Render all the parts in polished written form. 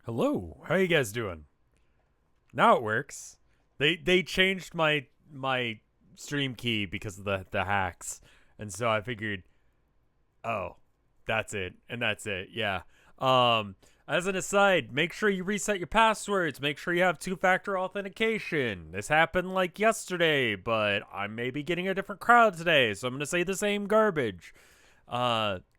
Hello, how you guys doing? Now it works. They changed my stream key because of the hacks, and so I figured, oh, that's it, and that's it. Yeah. Um, as an aside, make sure you reset your passwords. Make sure you have two-factor authentication. This happened like yesterday, but I may be getting a different crowd today, so I'm gonna say the same garbage.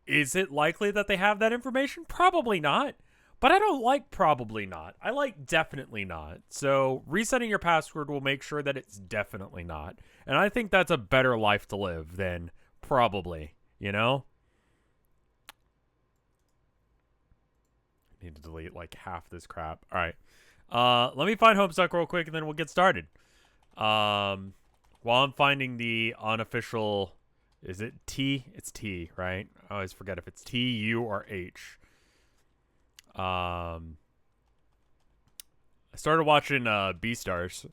Is it likely that they have that information? Probably not. But I don't like probably not. I like definitely not. So resetting your password will make sure that it's definitely not. And I think that's a better life to live than probably, you know? I need to delete like half this crap. All right. Let me find Homestuck real quick and then we'll get started. While I'm finding the unofficial, is it T? It's T, right? I always forget if it's T, U, or H. I started watching Beastars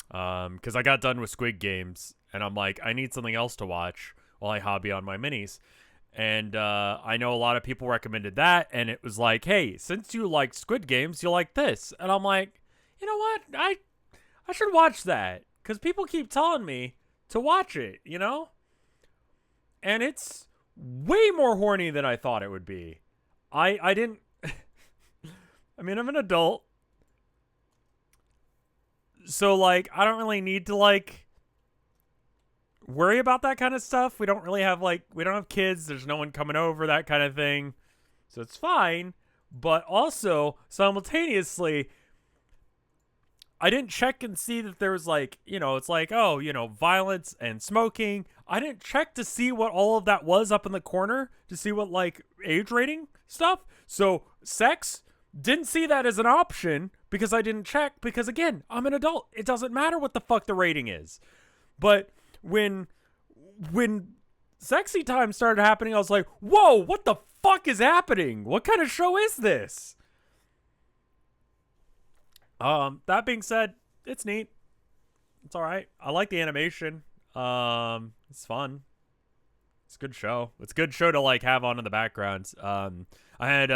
because I got done with Squid Games, and I'm like, I need something else to watch while I hobby on my minis. And I know a lot of people recommended that, and it was like, hey, since you like Squid Games, you like this. And I'm like, you know what? I should watch that because people keep telling me to watch it, you know? And it's way more horny than I thought it would be. I didn't. I mean, I'm an adult, so like I don't really need to like worry about that kind of stuff. We don't really have like we don't have kids. There's no one coming over, that kind of thing. So it's fine. But also simultaneously, I didn't check and see that there was like, it's like, oh, violence and smoking. I didn't check to see what all of that was up in the corner to see what like age rating stuff. So sex, didn't see that as an option because I didn't check because again, I'm an adult. It doesn't matter what the fuck the rating is. But when sexy time started happening, I was like, "Whoa, what the fuck is happening? What kind of show is this?" That being said, it's neat. It's all right. I like the animation. It's fun. It's a good show. It's a good show to like have on in the background. I had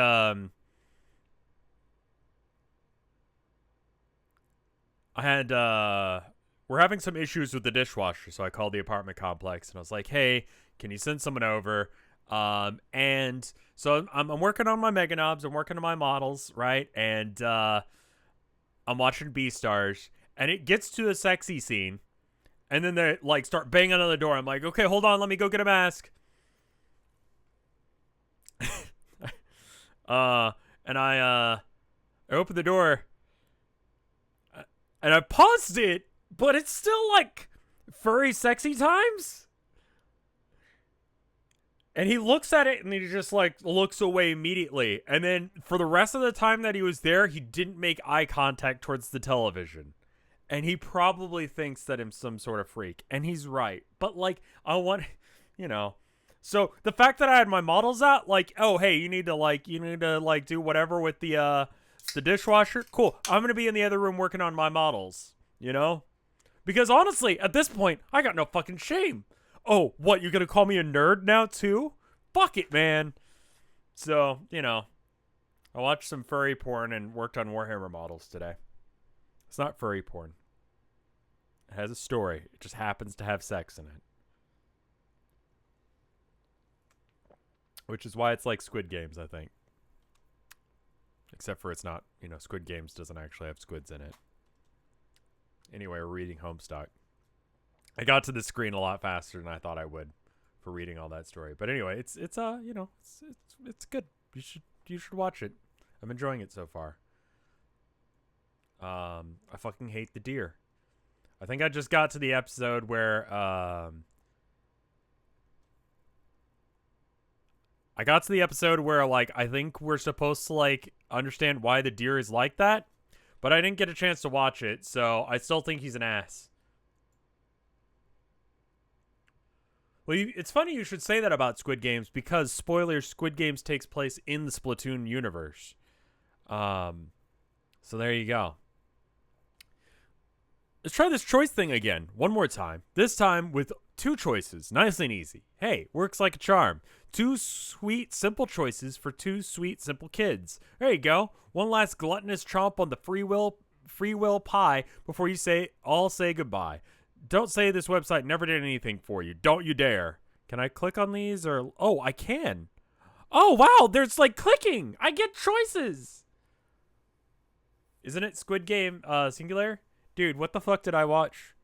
I had we're having some issues with the dishwasher, so I called the apartment complex and I was like, "Hey, can you send someone over?" And so I'm working on my mega knobs, I'm working on my models, right? And I'm watching Beastars, and it gets to a sexy scene, and then they like start banging on the door. I'm like, "Okay, hold on, let me go get a mask." And I opened the door and I paused it, but it's still like furry sexy times. And he looks at it and he just like looks away immediately. And then for the rest of the time that he was there, he didn't make eye contact towards the television. And he probably thinks that I'm some sort of freak. And he's right. But like, I want, you know. So the fact that I had my models out, like, oh hey, you need to do whatever with the dishwasher. Cool. I'm gonna be in the other room working on my models. You know? Because honestly, at this point, I got no fucking shame. Oh, what? You're gonna call me a nerd now too? Fuck it, man. So I watched some furry porn and worked on Warhammer models today. It's not furry porn. It has a story. It just happens to have sex in it. Which is why it's like Squid Games, I think. Except for it's not, Squid Games doesn't actually have squids in it. Anyway, we're reading Homestuck. I got to the screen a lot faster than I thought I would for reading all that story. But anyway, it's good. You should watch it. I'm enjoying it so far. I fucking hate the deer. I think I just got to the episode where like I think we're supposed to like understand why the deer is like that, but I didn't get a chance to watch it, so I still think he's an ass. Well, it's funny you should say that about Squid Games because spoilers: Squid Games takes place in the Splatoon universe. So there you go. Let's try this choice thing again. One more time. This time with 2 choices. Nice and easy. Hey, works like a charm. 2 sweet, simple choices for 2 sweet, simple kids. There you go. One last gluttonous chomp on the free will pie before you say goodbye. Don't say this website never did anything for you. Don't you dare. Can I click on these or... Oh, I can. Oh, wow. There's like clicking. I get choices. Isn't it Squid Game singular? Dude, what the fuck did I watch?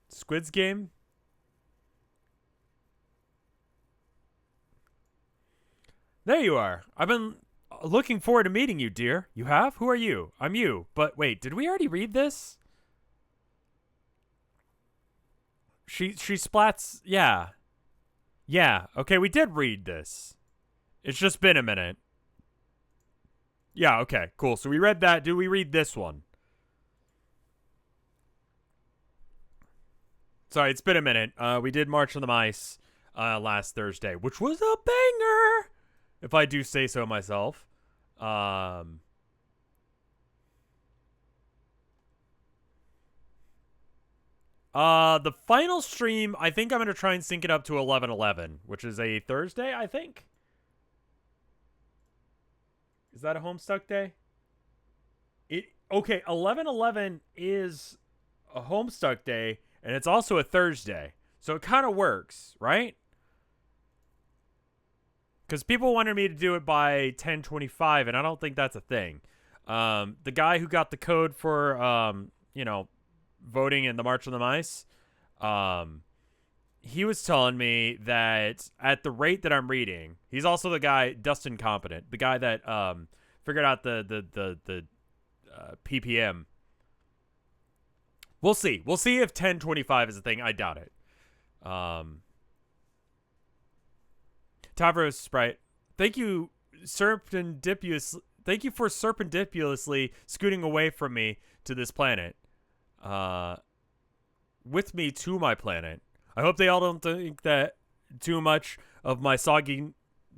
Squid's Game? There you are. I've been looking forward to meeting you, dear. You have? Who are you? I'm you. But wait, did we already read this? She splats. Yeah. Yeah. Okay, we did read this. It's just been a minute. Yeah, okay, cool. So we read that. Do we read this one? Sorry, it's been a minute. We did March of the Mice last Thursday, which was a banger, if I do say so myself. The final stream, I think I'm going to try and sync it up to 11/11, which is a Thursday, I think. Is that a Homestuck day? Okay, 11/11 is a Homestuck day, and it's also a Thursday. So it kind of works, right? Because people wanted me to do it by 10:25, and I don't think that's a thing. The guy who got the code for, voting in the March of the Mice, he was telling me that at the rate that I'm reading, he's also the guy, Dustin Competent, the guy that figured out the PPM. We'll see. We'll see if 10:25 is a thing. I doubt it. Tavros Sprite, thank you, Thank you for serpenticulously scooting away from me to this planet. With me to my planet. I hope they all don't think that too much of my soggy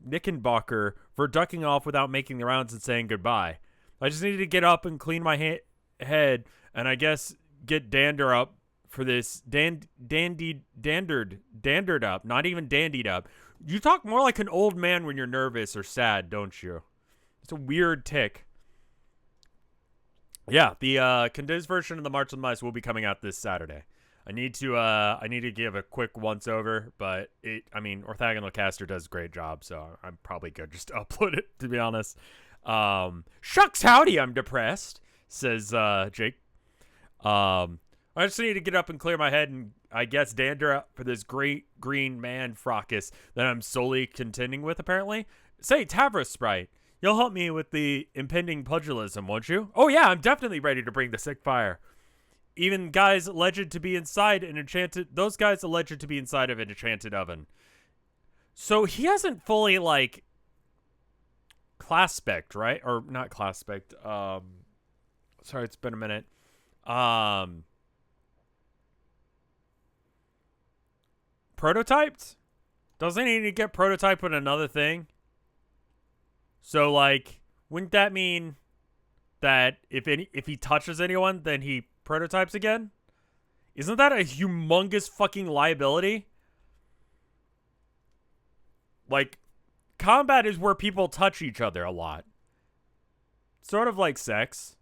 Knickenbocker for ducking off without making the rounds and saying goodbye. I just needed to get up and clean my head, and I guess get dander up for this dandered up, not even dandied up. You talk more like an old man when you're nervous or sad, don't you? It's a weird tick. Yeah, the condensed version of the March of the Mice will be coming out this Saturday. I need to give a quick once over, but Orthogonal Caster does a great job, so I'm probably good just to upload it, to be honest. Shucks howdy, I'm depressed, says Jake. I just need to get up and clear my head and I guess dander up for this great green man fracas that I'm solely contending with, apparently. Say, Tavros Sprite, you'll help me with the impending pugilism, won't you? Oh yeah, I'm definitely ready to bring the sick fire. Even guys alleged to be inside an enchanted... Those guys alleged to be inside of an enchanted oven. So he hasn't fully, like, class spec'd, right? Or not class spec'd. Sorry, it's been a minute. Prototyped? Doesn't he need to get prototyped with another thing? So, like, wouldn't that mean that if he touches anyone, then he prototypes again? Isn't that a humongous fucking liability? Like, combat is where people touch each other a lot. Sort of like sex.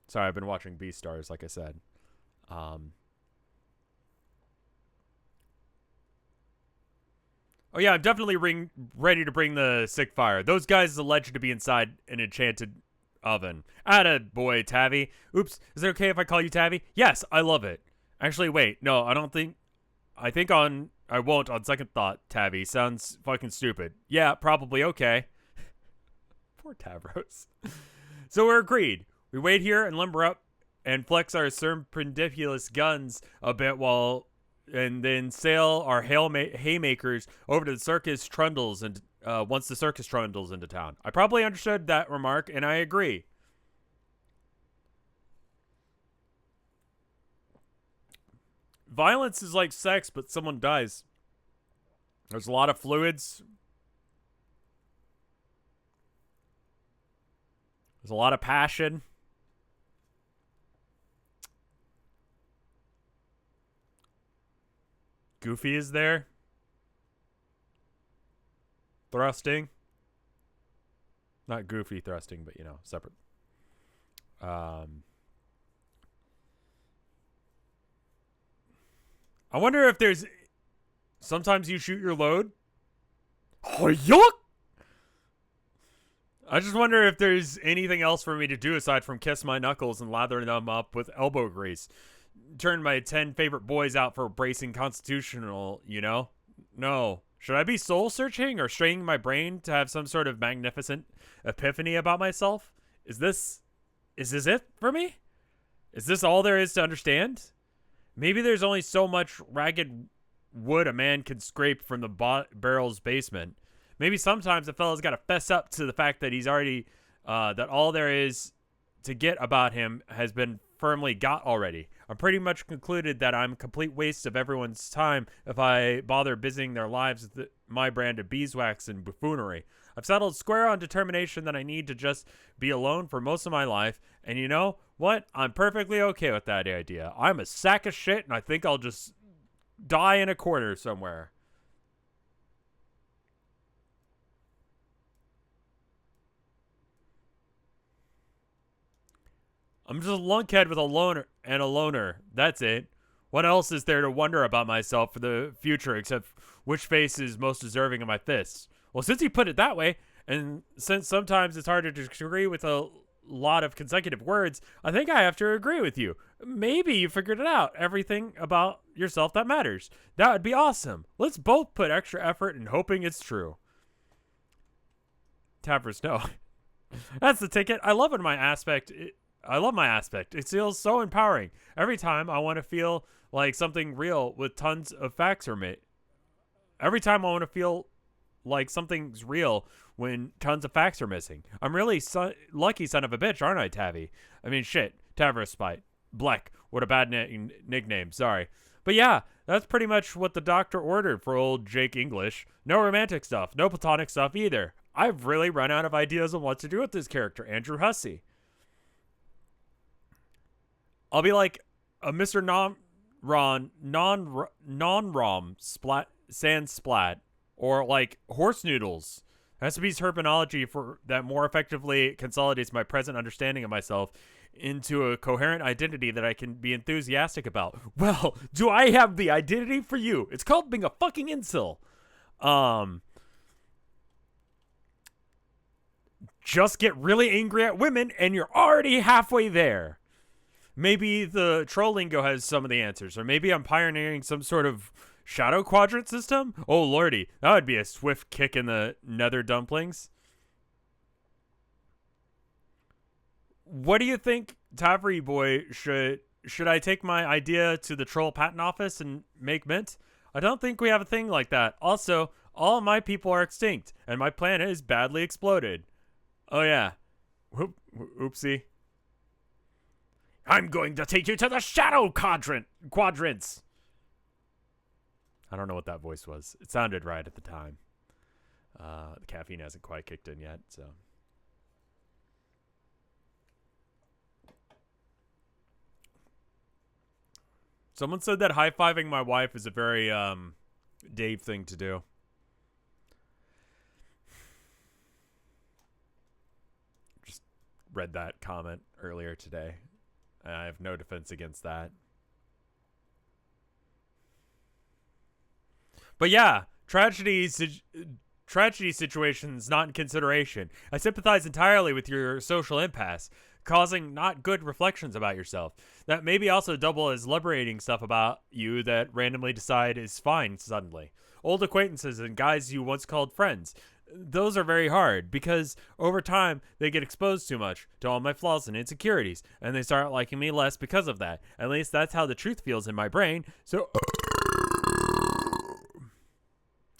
Sorry, I've been watching Beastars, like I said. Oh yeah, I'm definitely ready to bring the sick fire. Those guys alleged to be inside an enchanted oven. Atta boy, Tavi. Oops, is it okay if I call you Tavi? Yes, I love it. Actually, wait, no, I don't think... I won't on second thought, Tavi. Sounds fucking stupid. Yeah, probably okay. Poor Tavros. So we're agreed. We wait here and limber up and flex our serpendiculous guns a bit and then sail our haymakers over to the circus trundles and once the circus trundles into town. I probably understood that remark, and I agree. violence is like sex, but someone dies. There's a lot of fluids. There's a lot of passion. Goofy is there. Thrusting. Not goofy thrusting, but, you know, separate. I wonder if there's... Sometimes you shoot your load. Oh, yuck! I just wonder if there's anything else for me to do aside from kiss my knuckles and lather them up with elbow grease. Turn my 10 favorite boys out for bracing constitutional, you know? No. Should I be soul searching or straining my brain to have some sort of magnificent epiphany about myself? Is this it for me? Is this all there is to understand? Maybe there's only so much ragged wood a man can scrape from the barrel's basement. Maybe sometimes a fella's got to fess up to the fact that he's already, that all there is to get about him has been firmly got already. I'm pretty much concluded that I'm a complete waste of everyone's time if I bother busying their lives with my brand of beeswax and buffoonery. I've settled square on determination that I need to just be alone for most of my life, and you know what? I'm perfectly okay with that idea. I'm a sack of shit, and I think I'll just die in a corner somewhere. I'm just a lunkhead with a loner. That's it. What else is there to wonder about myself for the future except which face is most deserving of my fists? Well, since you put it that way, and since sometimes it's hard to disagree with a lot of consecutive words, I think I have to agree with you. Maybe you figured it out. Everything about yourself that matters. That would be awesome. Let's both put extra effort in hoping it's true. Tavros, no. That's the ticket. I love my aspect. It feels so empowering. Every time I want to feel like something real with tons of facts from it. Every time I want to feel like something's real when tons of facts are missing. I'm really lucky son of a bitch, aren't I, Tavi? I mean, shit. Tavros Spite. Bleck. What a bad nickname. Sorry. But yeah, that's pretty much what the doctor ordered for old Jake English. No romantic stuff. No platonic stuff either. I've really run out of ideas on what to do with this character, Andrew Hussey. I'll be like a Mr. Non-Rom splat, sand splat, or like horse noodles. Has to be terminology for that more effectively consolidates my present understanding of myself into a coherent identity that I can be enthusiastic about. Well, do I have the identity for you? It's called being a fucking incel. Just get really angry at women and you're already halfway there. Maybe the Trollingo has some of the answers, or maybe I'm pioneering some sort of shadow quadrant system? Oh, lordy, that would be a swift kick in the nether dumplings. What do you think, Tavri boy? Should I take my idea to the troll patent office and make mint? I don't think we have a thing like that. Also, all of my people are extinct, and my planet is badly exploded. Oh yeah. Oopsie. I'm going to take you to the shadow quadrants. I don't know what that voice was. It sounded right at the time. The caffeine hasn't quite kicked in yet, so. Someone said that high-fiving my wife is a very Dave thing to do. Just read that comment earlier today. I have no defense against that. But yeah, tragedy situations not in consideration. I sympathize entirely with your social impasse, causing not good reflections about yourself. That maybe also double as liberating stuff about you that randomly decide is fine suddenly. Old acquaintances and guys you once called friends. Those are very hard because over time they get exposed too much to all my flaws and insecurities, and they start liking me less because of that. At least that's how the truth feels in my brain. So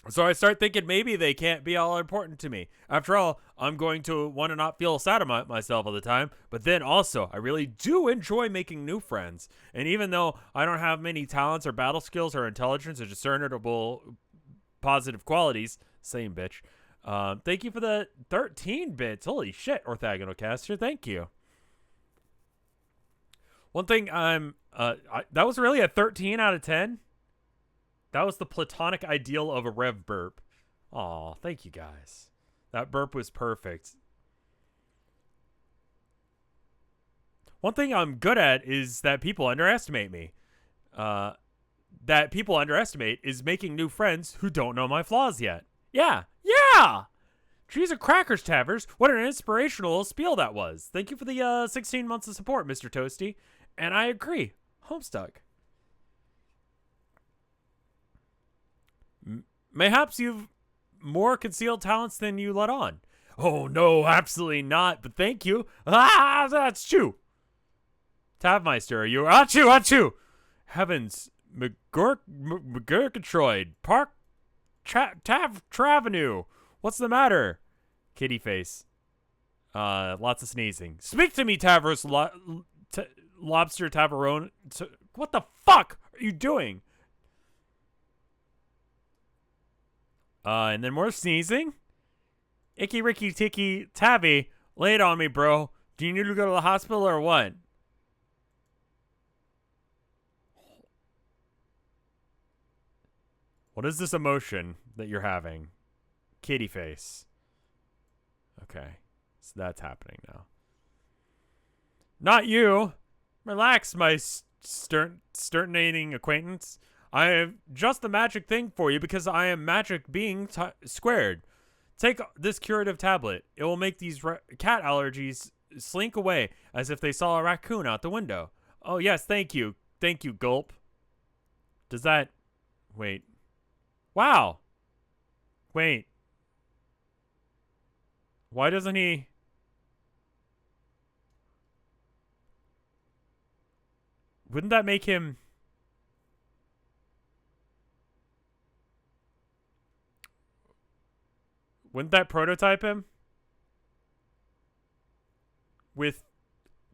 So I start thinking maybe they can't be all important to me. After all, I'm going to want to not feel sad about myself all the time. But then also, I really do enjoy making new friends. And even though I don't have many talents or battle skills or intelligence or discernible positive qualities, same bitch. Thank you for the 13 bits. Holy shit, Orthogonal Caster. Thank you. One thing that was really a 13 out of 10. That was the platonic ideal of a Rev burp. Aw, thank you guys. That burp was perfect. One thing I'm good at is that people underestimate me. That people underestimate is making new friends who don't know my flaws yet. Yeah. Cheese and crackers, Tavers. What an inspirational spiel that was. Thank you for the 16 months of support, Mr. Toasty. And I agree. Homestuck. Mayhaps you've more concealed talents than you let on. Oh, no, absolutely not, but thank you. Ah, that's true. Tavmeister, are you? Achoo! Heavens, McGurgatroid, Park Travenue. What's the matter? Kitty face. Lots of sneezing. Speak to me, Tavros Lobster Taverone. What the fuck are you doing? And then more sneezing. Icky Ricky Tiki Tabby, lay it on me, bro. Do you need to go to the hospital or what? What is this emotion that you're having? Kitty face. Okay. So that's happening now. Not you. Relax, my sternating acquaintance. I have just the magic thing for you because I am magic being squared. Take this curative tablet. It will make these cat allergies slink away as if they saw a raccoon out the window. Oh, yes, thank you. Thank you, Gulp. Does that... Wait. Wow. Wait. Why doesn't he... Wouldn't that make him... Wouldn't that prototype him? With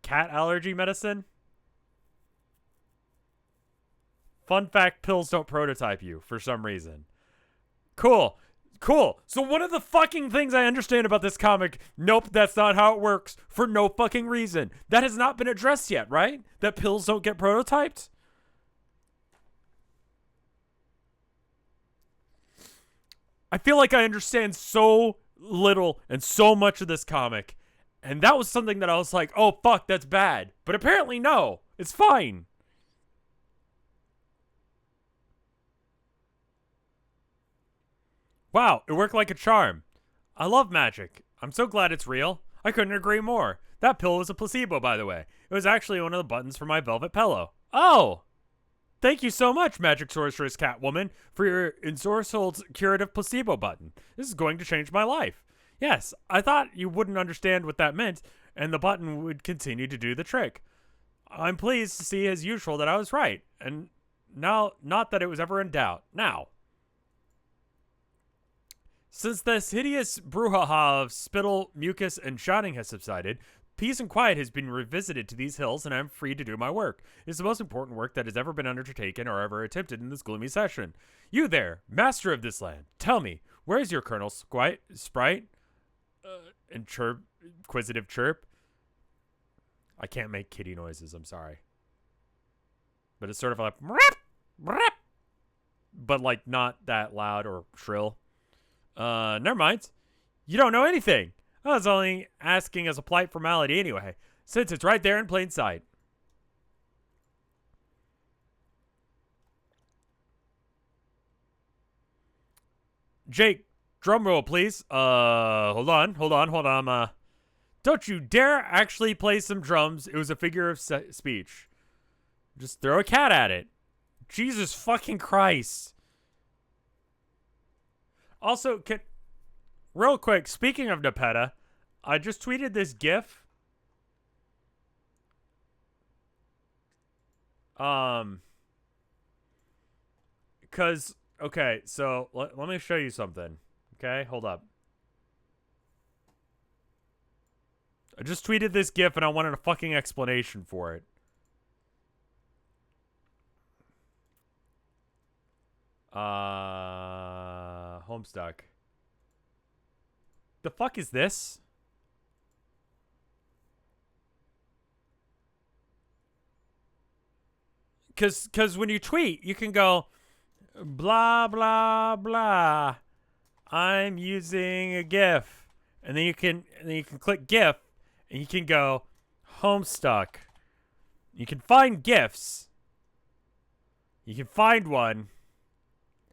cat allergy medicine? Fun fact, pills don't prototype you for some reason. Cool. So one of the fucking things I understand about this comic, nope, that's not how it works for no fucking reason. That has not been addressed yet, right? That pills don't get prototyped? I feel like I understand so little and so much of this comic. And that was something that I was like, oh, fuck, that's bad. But apparently, no. It's fine. Wow, it worked like a charm. I love magic. I'm so glad it's real. I couldn't agree more. That pill was a placebo, by the way. It was actually one of the buttons for my velvet pillow. Oh! Thank you so much, Magic Sorceress Catwoman, for your ensorcelled curative placebo button. This is going to change my life. Yes, I thought you wouldn't understand what that meant, and the button would continue to do the trick. I'm pleased to see, as usual, that I was right, and now, not that it was ever in doubt. Now. Since this hideous brouhaha of spittle, mucus, and shouting has subsided, peace and quiet has been revisited to these hills, and I am free to do my work. It's the most important work that has ever been undertaken or ever attempted in this gloomy session. You there, master of this land, tell me, where is your Colonel Sprite? And chirp, inquisitive chirp. I can't make kitty noises, I'm sorry. But it's sort of like, but like not that loud or shrill. Never mind. You don't know anything. I was only asking as a polite formality anyway, since it's right there in plain sight. Jake, drum roll, please. Hold on. Don't you dare actually play some drums. It was a figure of speech. Just throw a cat at it. Jesus fucking Christ. Also, real quick, speaking of Nepeta, I just tweeted this GIF. Because Okay, so let me show you something. Okay, hold up. I just tweeted this GIF and I wanted a fucking explanation for it. Homestuck. The fuck is this? Cause when you tweet, you can go blah blah blah. I'm using a GIF, and then you can click GIF, and you can go Homestuck. You can find GIFs. You can find one.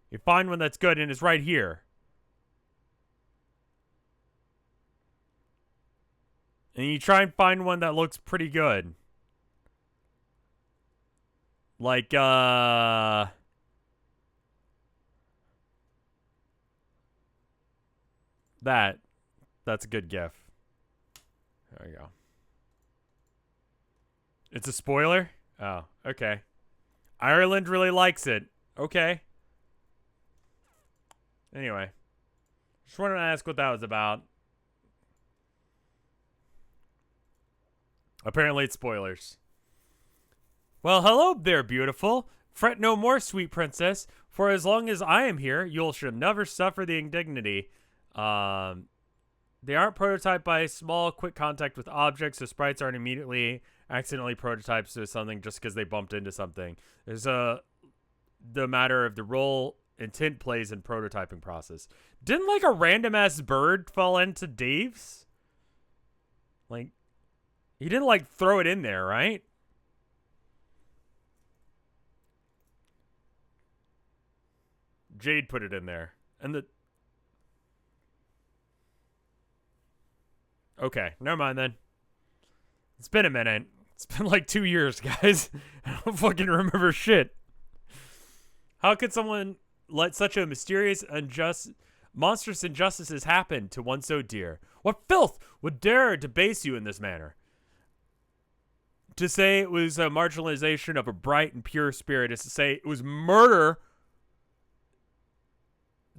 You find one that's good, and it's right here. And you try and find one that looks pretty good. Like, That's a good GIF. There we go. It's a spoiler? Oh, okay. Ireland really likes it. Okay. Anyway. Just wanted to ask what that was about. Apparently it's spoilers. Well, hello there, beautiful. Fret no more, sweet princess, for as long as I am here, you shall never suffer the indignity. They aren't prototyped by small, quick contact with objects, so sprites aren't immediately accidentally prototypes to something just because they bumped into something. There's the matter of the role intent plays in prototyping process. Didn't like a random ass bird fall into Dave's? Like, he didn't like throw it in there, right? Jade put it in there. And okay, never mind then. It's been a minute. It's been like 2 years, guys. I don't fucking remember shit. How could someone let such a mysterious, monstrous injustices happen to one so dear? What filth would dare debase you in this manner? To say it was a marginalization of a bright and pure spirit is to say it was murder.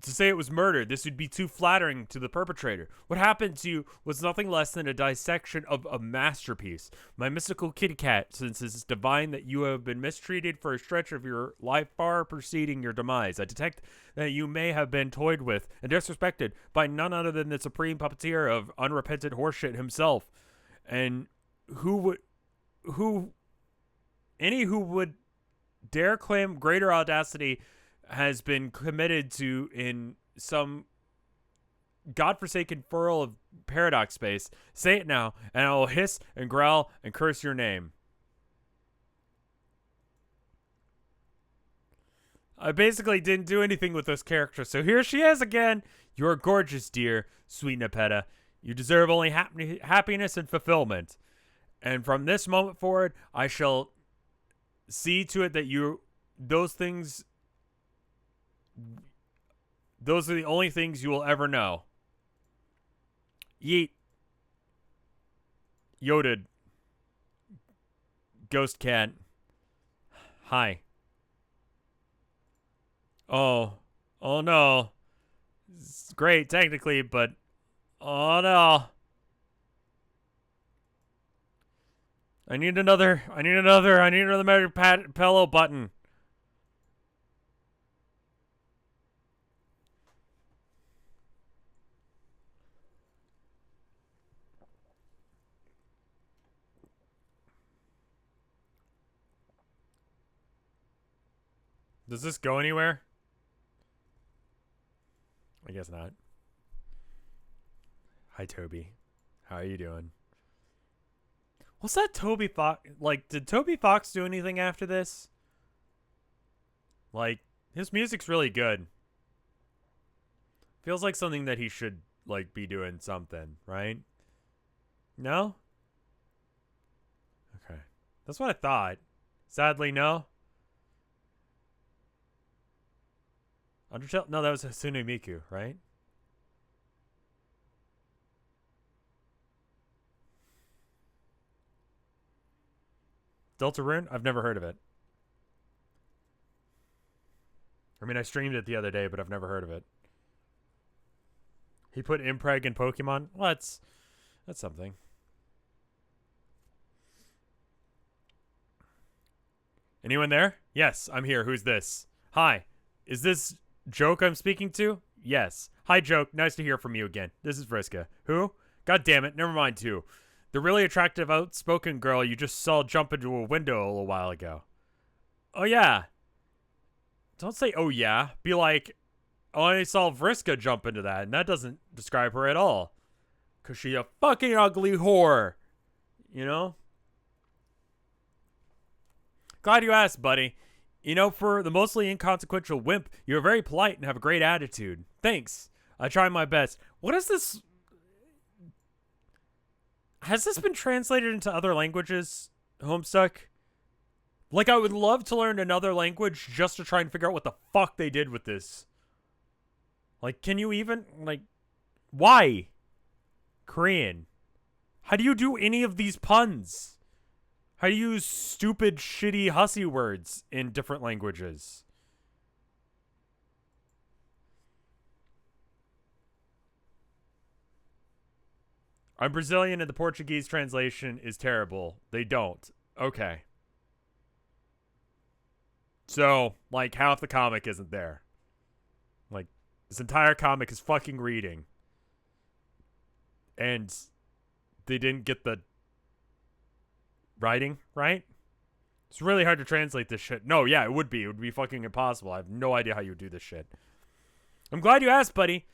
To say it was murder, this would be too flattering to the perpetrator. What happened to you was nothing less than a dissection of a masterpiece. My mystical kitty cat, since it is divine that you have been mistreated for a stretch of your life far preceding your demise. I detect that you may have been toyed with and disrespected by none other than the supreme puppeteer of unrepentant horseshit himself. And who would dare claim greater audacity has been committed to in some godforsaken furrow of paradox space. Say it now, and I will hiss and growl and curse your name. I basically didn't do anything with this character, so here she is again. You're gorgeous, dear, sweet Nepeta. You deserve only happiness and fulfillment. And from this moment forward, I shall see to it that those are the only things you will ever know. Yeet. Yoded. Ghost cat. Hi. Oh no. It's great technically, but oh no. I need another magic pillow button. Does this go anywhere? I guess not. Hi, Toby. How are you doing? What's that Toby Fox? Like, did Toby Fox do anything after this? Like, his music's really good. Feels like something that he should, like, be doing something, right? No? Okay. That's what I thought. Sadly, no. Undertale? No, that was Hatsune Miku, right? Deltarune? I've never heard of it. I mean, I streamed it the other day, but I've never heard of it. He put impreg in Pokemon? Well, that's something. Anyone there? Yes, I'm here. Who's this? Hi. Is this Joke I'm speaking to? Yes. Hi, Joke. Nice to hear from you again. This is Vriska. Who? God damn it. Never mind, too. The really attractive, outspoken girl you just saw jump into a window a little while ago. Oh, yeah. Don't say, oh, yeah. Be like, oh, I saw Vriska jump into that, and that doesn't describe her at all. Because she's a fucking ugly whore. You know? Glad you asked, buddy. You know, for the mostly inconsequential wimp, you're very polite and have a great attitude. Thanks. I try my best. What is this? Has this been translated into other languages, Homestuck? Like, I would love to learn another language just to try and figure out what the fuck they did with this. Like, can you even, like, why? Korean. How do you do any of these puns? How do you use stupid, shitty, hussy words in different languages? I'm Brazilian and the Portuguese translation is terrible. They don't. Okay. So, like, half the comic isn't there. Like, this entire comic is fucking reading. And they didn't get the writing right. It's really hard to translate this shit. No, yeah, it would be. It would be fucking impossible. I have no idea how you would do this shit. I'm glad you asked, buddy.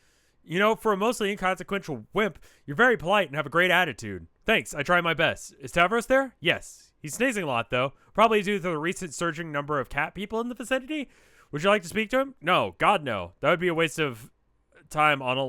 You know, for a mostly inconsequential wimp, you're very polite and have a great attitude. Thanks, I try my best. Is Tavros there? Yes. He's sneezing a lot, though. Probably due to the recent surging number of cat people in the vicinity. Would you like to speak to him? No, God no. That would be a waste of time on a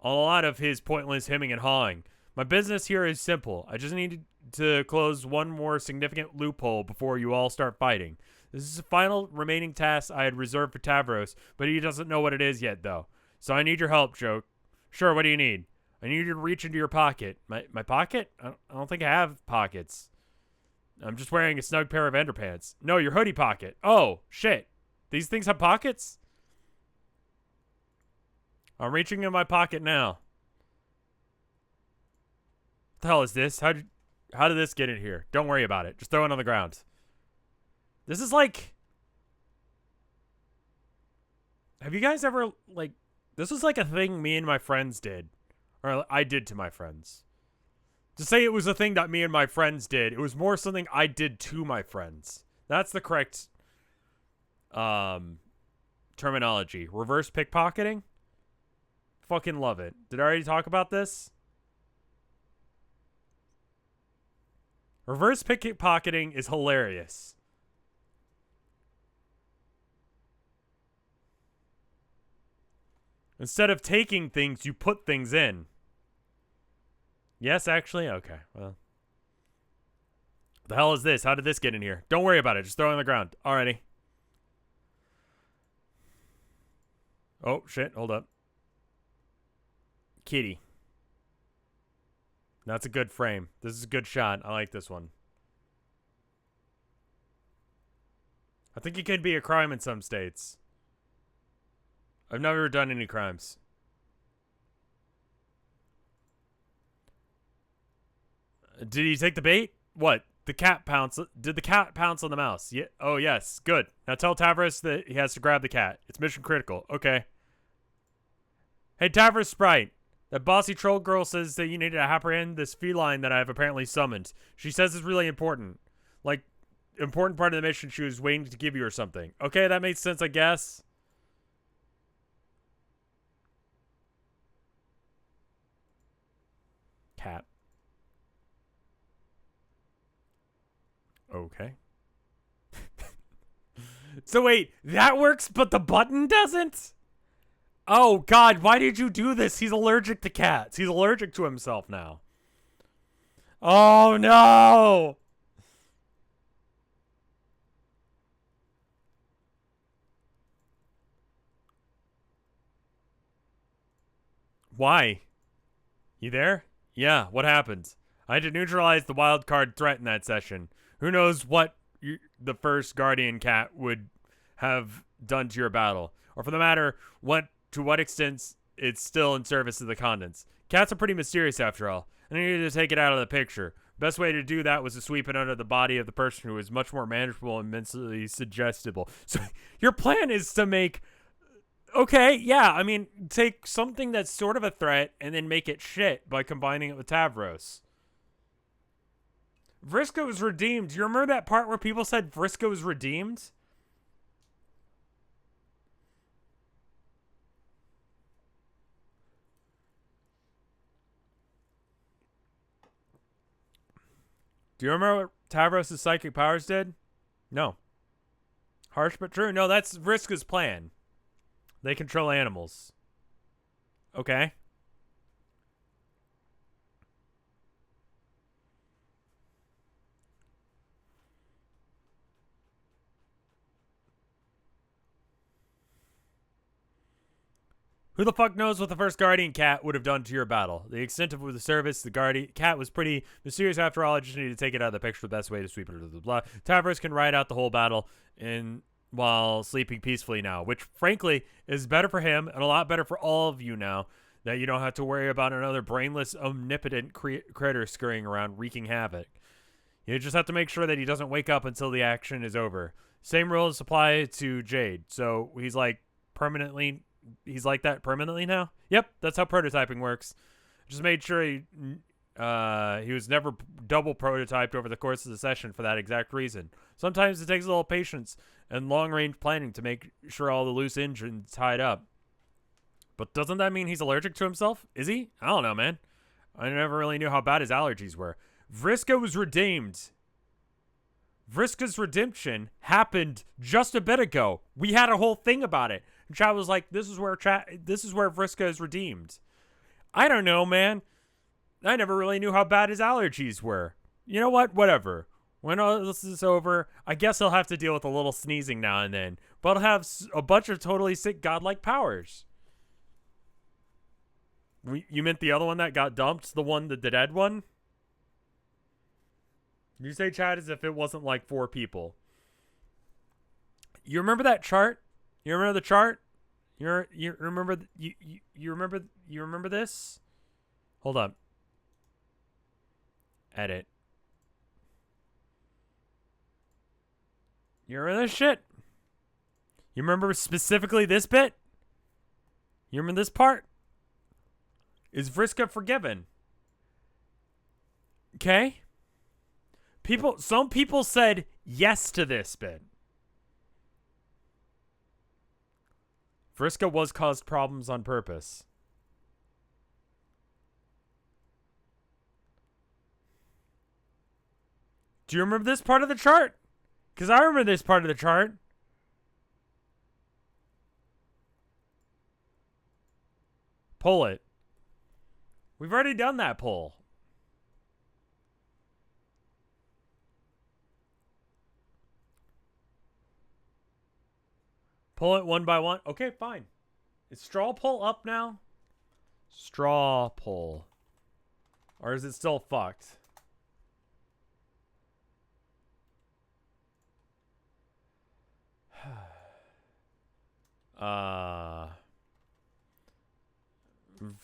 lot of his pointless hemming and hawing. My business here is simple. I just need to close one more significant loophole before you all start fighting. This is the final remaining task I had reserved for Tavros, but he doesn't know what it is yet, though. So I need your help, Joke. Sure, what do you need? I need you to reach into your pocket. My pocket? I don't think I have pockets. I'm just wearing a snug pair of underpants. No, your hoodie pocket. Oh, shit. These things have pockets? I'm reaching in my pocket now. What the hell is this? How did this get in here? Don't worry about it. Just throw it on the ground. This is like... Have you guys ever, like... This was like a thing me and my friends did. Or I did to my friends. To say it was a thing that me and my friends did, it was more something I did to my friends. That's the correct terminology. Reverse pickpocketing? Fucking love it. Did I already talk about this? Reverse pickpocketing is hilarious. Instead of taking things, you put things in. Yes, actually? Okay, well. The hell is this? How did this get in here? Don't worry about it. Just throw it on the ground. Alrighty. Oh, shit. Hold up. Kitty. That's a good frame. This is a good shot. I like this one. I think it could be a crime in some states. I've never done any crimes. Did he take the bait? What? The cat pounce. Did the cat pounce on the mouse? Yeah. Oh, yes. Good. Now tell Tavros that he has to grab the cat. It's mission critical. Okay. Hey, Tavros Sprite. That bossy troll girl says that you need to apprehend this feline that I have apparently summoned. She says it's really important. Like, important part of the mission she was waiting to give you or something. Okay, that makes sense, I guess. Cat. Okay. So wait, that works, but the button doesn't? Oh, God, why did you do this? He's allergic to cats. He's allergic to himself now. Oh, no. Why? You there? Yeah, what happened? I had to neutralize the wild card threat in that session. Who knows what the first guardian cat would have done to your battle, or for the matter, to what extent it's still in service of the contents. Cats are pretty mysterious after all, and I needed to take it out of the picture. Best way to do that was to sweep it under the body of the person who is much more manageable and mentally suggestible. So your plan is to make... Okay, yeah, I mean, take something that's sort of a threat and then make it shit by combining it with Tavros. Vriska was redeemed. You remember that part where people said Vriska was redeemed? Do you remember what Tavros' psychic powers did? No. Harsh but true. No, that's Vriska's plan. They control animals. Okay. Who the fuck knows what the first guardian cat would have done to your battle? The extent of the service, the guardian cat was pretty mysterious after all. I just need to take it out of the picture. The best way to sweep it under the blah. Tavros can ride out the whole battle while sleeping peacefully now, which frankly is better for him and a lot better for all of you now that you don't have to worry about another brainless, omnipotent critter scurrying around wreaking havoc. You just have to make sure that he doesn't wake up until the action is over. Same rules apply to Jade. So he's like that permanently now? Yep, that's how prototyping works. Just made sure he was never double prototyped over the course of the session for that exact reason. Sometimes it takes a little patience and long-range planning to make sure all the loose ends are tied up. But doesn't that mean he's allergic to himself? Is he? I don't know, man. I never really knew how bad his allergies were. Vriska was redeemed. Vriska's redemption happened just a bit ago. We had a whole thing about it. And Chad was like, this is where Vriska is redeemed. I don't know, man. I never really knew how bad his allergies were. You know what? Whatever. When all this is over, I guess he'll have to deal with a little sneezing now and then. But he'll have a bunch of totally sick godlike powers. You meant the other one that got dumped? The dead one? You say, Chad, as if it wasn't like 4 people. You remember that chart? You remember the chart? You remember this? Hold up. Edit. You remember this shit? You remember specifically this bit? You remember this part? Is Vriska forgiven? Okay. Some people said yes to this bit. Vriska was caused problems on purpose. Do you remember this part of the chart? Because I remember this part of the chart. Pull it. We've already done that pull. Pull it one by one. Okay, fine. Is straw pull up now? Straw pull. Or is it still fucked?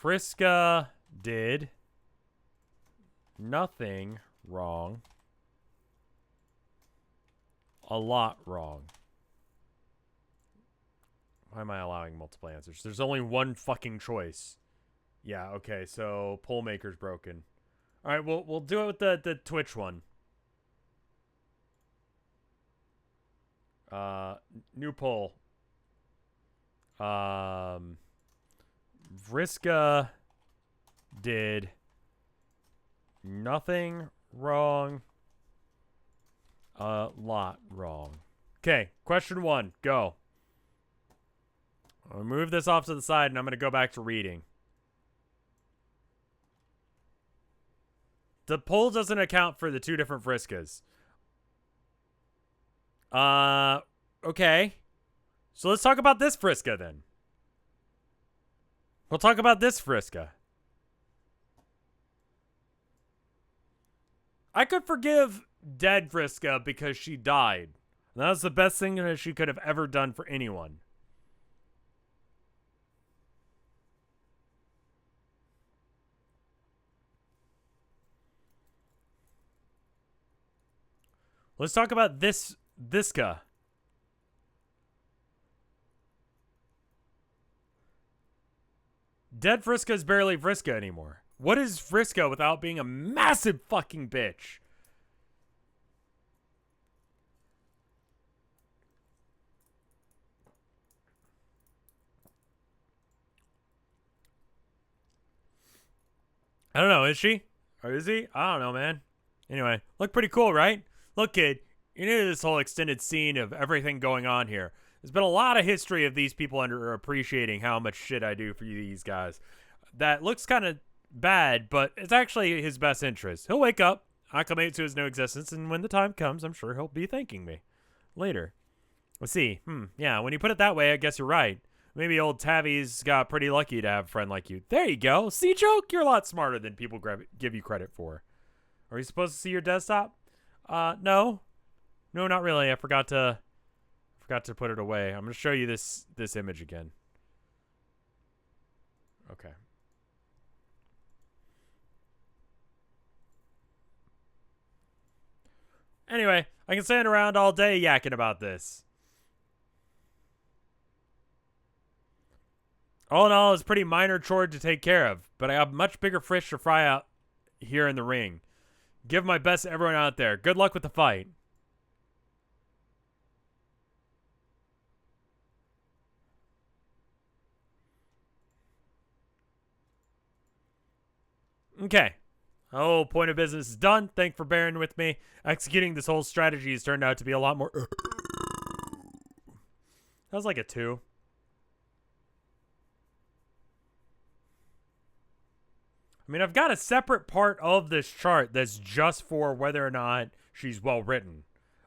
Vriska did nothing wrong. A lot wrong. Why am I allowing multiple answers? There's only one fucking choice. Yeah, okay, so poll maker's broken. Alright, we'll do it with the Twitch one. New poll. Vriska did nothing wrong. A lot wrong. Okay, question 1, go. I'll move this off to the side and I'm going to go back to reading. The poll doesn't account for the 2 different Vriskas. Okay. So let's talk about this Vriska then. We'll talk about this Vriska. I could forgive dead Vriska because she died. And that was the best thing that she could have ever done for anyone. Let's talk about this guy. Dead Vriska is barely Vriska anymore. What is Vriska without being a massive fucking bitch? I don't know, is she? Or is he? I don't know, man. Anyway, look pretty cool, right? Look, kid, you're new to this whole extended scene of everything going on here. There's been a lot of history of these people underappreciating how much shit I do for these guys. That looks kind of bad, but it's actually his best interest. He'll wake up, acclimate to his new existence, and when the time comes, I'm sure he'll be thanking me. Later. Let's see. Yeah, when you put it that way, I guess you're right. Maybe old Tavi's got pretty lucky to have a friend like you. There you go. See, joke? You're a lot smarter than people give you credit for. Are you supposed to see your desktop? No. No, not really. I forgot to put it away. I'm going to show you this image again. Okay. Anyway, I can stand around all day yakking about this. All in all, it's a pretty minor chore to take care of, but I have much bigger fish to fry out here in the ring. Give my best to everyone out there. Good luck with the fight. Okay. Oh, point of business is done. Thanks for bearing with me. Executing this whole strategy has turned out to be a lot more... That was like a 2. I mean, I've got a separate part of this chart that's just for whether or not she's well written.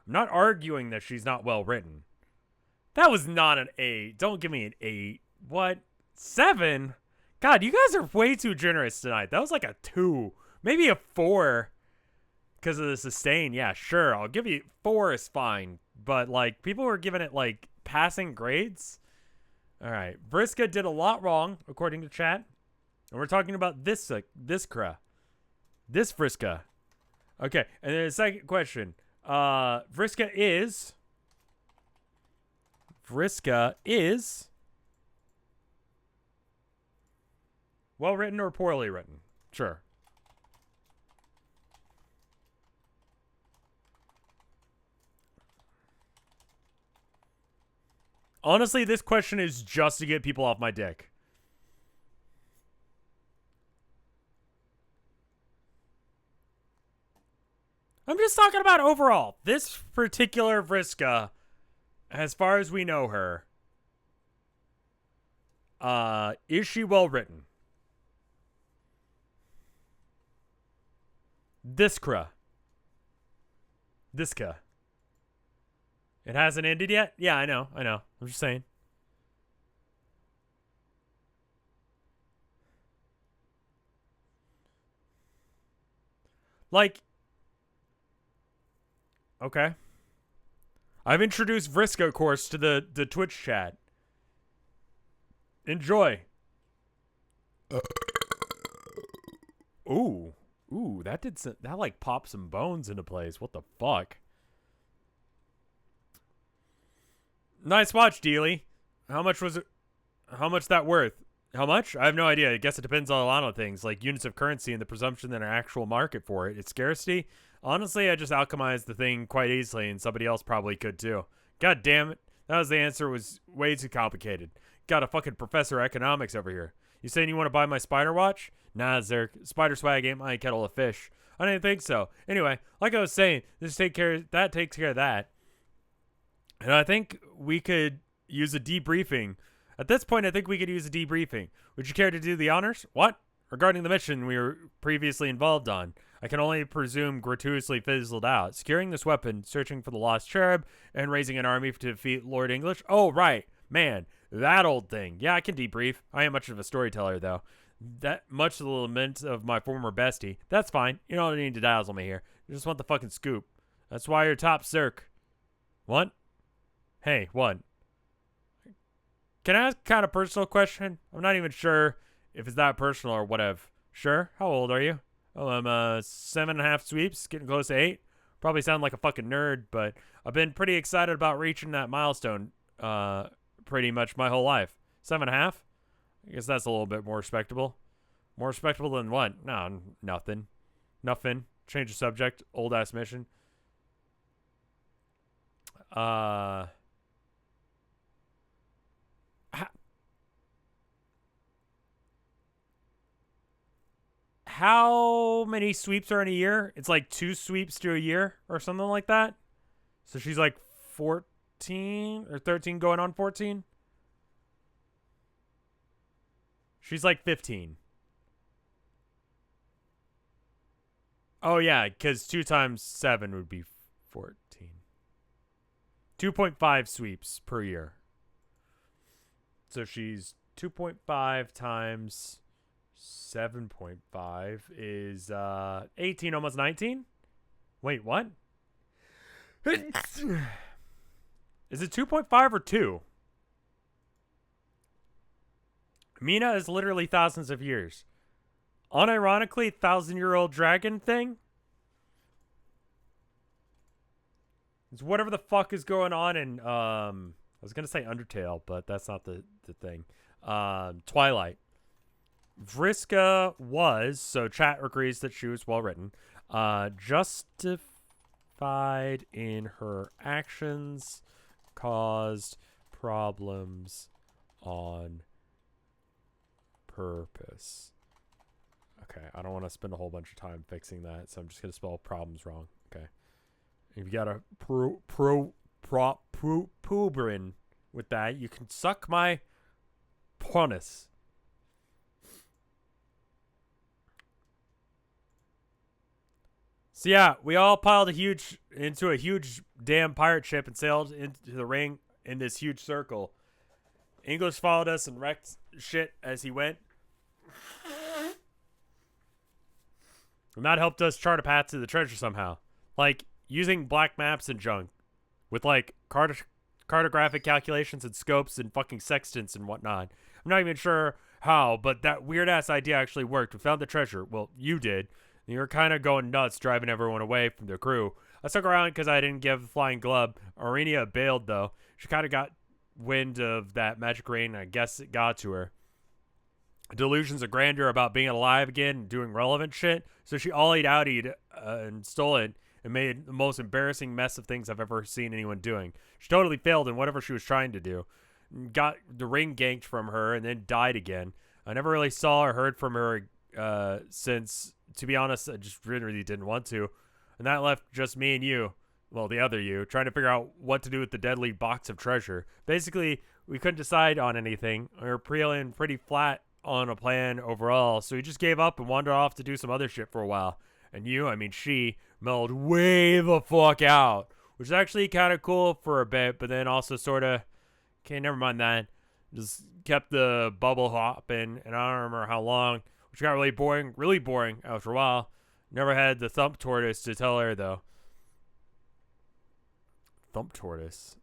I'm not arguing that she's not well written. That was not an 8. Don't give me an 8. What? 7? God, you guys are way too generous tonight. That was like a 2. Maybe a 4. Because of the sustain. Yeah, sure. I'll give you 4 is fine. But, like, people were giving it, like, passing grades. All right. Vriska did a lot wrong, according to chat. And we're talking about this Vriska. Okay, and then the second question. Vriska is well written or poorly written? Sure. Honestly, this question is just to get people off my dick. I'm just talking about overall. This particular Vriska, as far as we know her, is she well written? Diska. It hasn't ended yet? Yeah, I know. I'm just saying. Like, okay. I've introduced Vriska course to the Twitch chat. Enjoy. Ooh, that like popped some bones into place. What the fuck? Nice watch, Dealey. How much was it? How much that worth? How much? I have no idea. I guess it depends on a lot of things, like units of currency and the presumption that an actual market for it. It's scarcity. Honestly, I just alchemized the thing quite easily, and somebody else probably could too. God damn it. That was the answer. Was way too complicated. Got a fucking professor of economics over here. You saying you want to buy my spider watch? Nah, Zerk. Spider swag ain't my kettle of fish. I didn't think so. Anyway, like I was saying, this takes care of that. And I think we could use a debriefing. At this point, I think we could use a debriefing. Would you care to do the honors? What? Regarding the mission we were previously involved on, I can only presume gratuitously fizzled out. Securing this weapon, searching for the lost cherub, and raising an army to defeat Lord English? Oh, right. Man, that old thing. Yeah, I can debrief. I am much of a storyteller, though. That much to the lament of my former bestie. That's fine. You don't need to dazzle me here. You just want the fucking scoop. That's why you're top Zerk. What? Hey, what? Can I ask a kind of personal question? I'm not even sure if it's that personal or whatever. Sure. How old are you? Oh, I'm 7.5 sweeps, getting close to 8. Probably sound like a fucking nerd, but I've been pretty excited about reaching that milestone pretty much my whole life. 7.5? I guess that's a little bit more respectable. More respectable than what? No, nothing. Nothing. Change the subject. Old ass mission. How many sweeps are in a year? It's like 2 sweeps to a year or something like that. So she's like 14 or 13 going on 14. She's like 15. Oh, yeah, because 2 times 7 would be 14. 2.5 sweeps per year. So she's 2.5 times 7.5 is 18, almost 19. Wait, what? Is it 2.5 or 2? Mina is literally thousands of years. Unironically, 1,000-year-old dragon thing? It's whatever the fuck is going on in, I was going to say Undertale, but that's not the thing. Twilight. Vriska was, so chat agrees that she was well written, justified in her actions, caused problems on purpose. Okay, I don't want to spend a whole bunch of time fixing that, so I'm just going to spell problems wrong. Okay. If you got a pubrin with that, you can suck my penis. So yeah, we all piled into a huge damn pirate ship and sailed into the ring in this huge circle. English followed us and wrecked shit as he went. And that helped us chart a path to the treasure somehow. Like, using black maps and junk. With, like, cartographic calculations and scopes and fucking sextants and whatnot. I'm not even sure how, but that weird-ass idea actually worked. We found the treasure. Well, you did. And you were kind of going nuts driving everyone away from the crew. I stuck around because I didn't give the flying glove. Aurenia bailed, though. She kind of got wind of that magic rain, and I guess it got to her. Delusions of grandeur about being alive again and doing relevant shit. So she ollied outed and stole it and made the most embarrassing mess of things I've ever seen anyone doing. She totally failed in whatever she was trying to do. Got the ring ganked from her and then died again. I never really saw or heard from her since, to be honest, I just really didn't want to. And that left just me and you, well, the other you, trying to figure out what to do with the deadly box of treasure. Basically, we couldn't decide on anything. We were feeling pretty flat on a plan overall, so we just gave up and wandered off to do some other shit for a while. And she mellowed way the fuck out, which is actually kind of cool for a bit, but then also sort of, okay, never mind that. Just kept the bubble hopping, and I don't remember how long, which got really boring after a while. Never had the thump tortoise to tell her, though. Thump tortoise?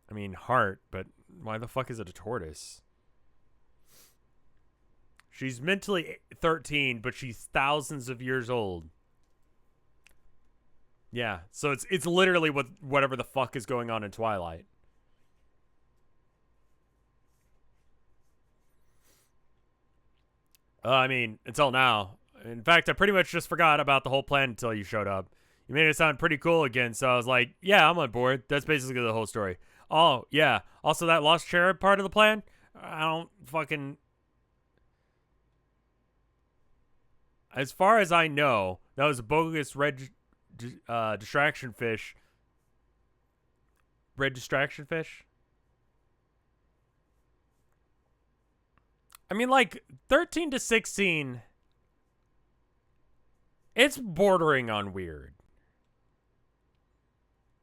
I mean, heart, but why the fuck is it a tortoise? She's mentally 13, but she's thousands of years old. Yeah, so it's literally whatever the fuck is going on in Twilight. I mean, until now. In fact, I pretty much just forgot about the whole plan until you showed up. You made it sound pretty cool again, so I was like, yeah, I'm on board. That's basically the whole story. Oh, yeah. Also, that lost cherub part of the plan? I don't fucking... As far as I know, that was a bogus red distraction fish. Red distraction fish? I mean, like, 13 to 16, it's bordering on weird.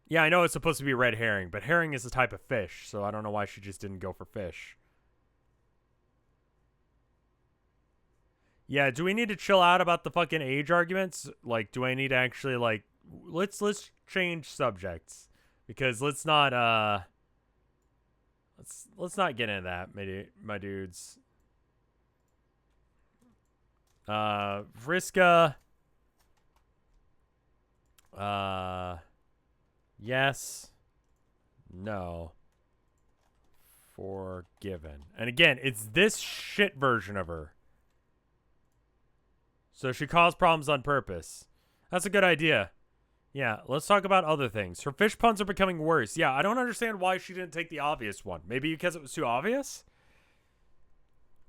Yeah, I know it's supposed to be red herring, but herring is a type of fish, so I don't know why she just didn't go for fish. Yeah, do we need to chill out about the fucking age arguments? Like, do I need to actually, like, let's change subjects because let's not let's not get into that, my dudes. Vriska. Yes. No. Forgiven. And again, it's this shit version of her. So she caused problems on purpose. That's a good idea. Yeah, let's talk about other things. Her fish puns are becoming worse. Yeah, I don't understand why she didn't take the obvious one. Maybe because it was too obvious?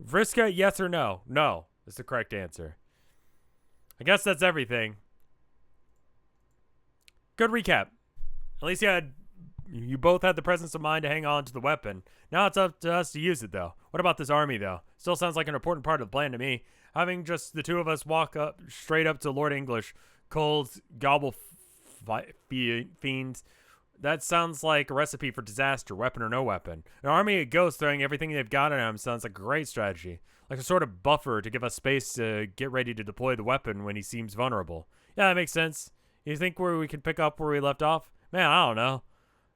Vriska, yes or no? No is the correct answer. I guess that's everything. Good recap. At least you both had the presence of mind to hang on to the weapon. Now it's up to us to use it, though. What about this army, though? Still sounds like an important part of the plan to me. Having just the two of us walk up straight up to Lord English, cold gobble fiends. That sounds like a recipe for disaster, weapon or no weapon. An army of ghosts throwing everything they've got at him sounds like a great strategy. Like a sort of buffer to give us space to get ready to deploy the weapon when he seems vulnerable. Yeah, that makes sense. You think we can pick up where we left off? Man, I don't know.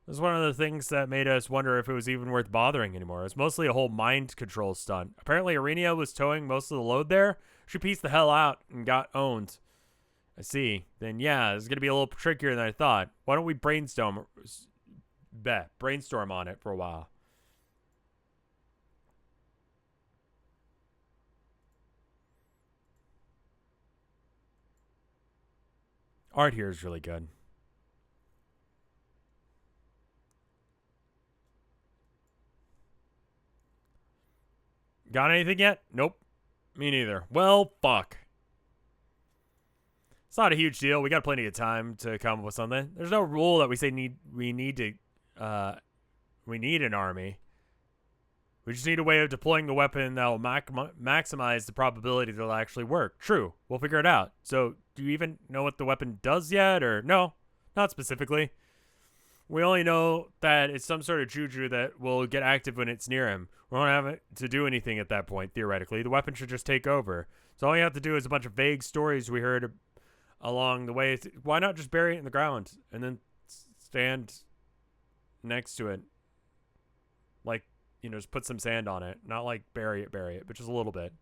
It was one of the things that made us wonder if it was even worth bothering anymore. It was mostly a whole mind control stunt. Apparently, Arenia was towing most of the load there. She pieced the hell out and got owned. I see. Then yeah, it's gonna be a little trickier than I thought. Why don't we brainstorm on it for a while? Art here is really good. Got anything yet? Nope. Me neither. Well, fuck. It's not a huge deal. We got plenty of time to come up with something. There's no rule that we say we need an army. We just need a way of deploying the weapon that will maximize the probability that it'll actually work. True. We'll figure it out. So, do you even know what the weapon does yet? Or no, not specifically. We only know that it's some sort of juju that will get active when it's near him. We won't have it to do anything at that point, theoretically. The weapon should just take over. So all you have to do is a bunch of vague stories we heard along the way. Why not just bury it in the ground and then stand next to it? Like, just put some sand on it. Not like bury it, but just a little bit.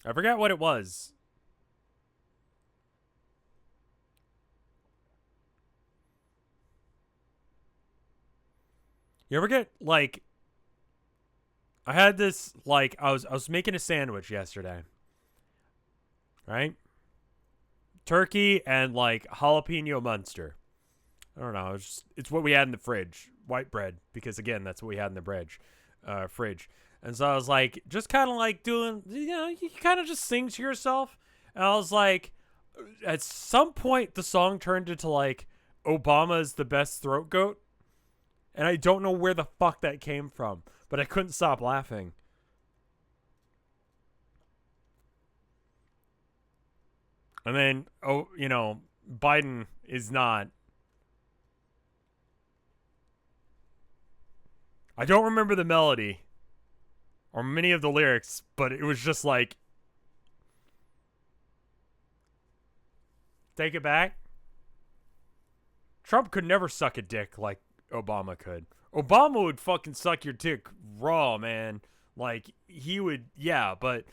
I forgot what it was. You ever get I had this I was making a sandwich yesterday. Right? Turkey and jalapeno Munster. I don't know. It's what we had in the fridge. White bread, because again, that's what we had in the fridge. And so I was just kind of doing, you kind of just sing to yourself. And I was at some point, the song turned into Obama is the best throat goat. And I don't know where the fuck that came from, but I couldn't stop laughing. And then, Biden is not. I don't remember the melody or many of the lyrics, but it was just take it back. Trump could never suck a dick like Obama could. Obama would fucking suck your dick raw, man. He would, yeah, but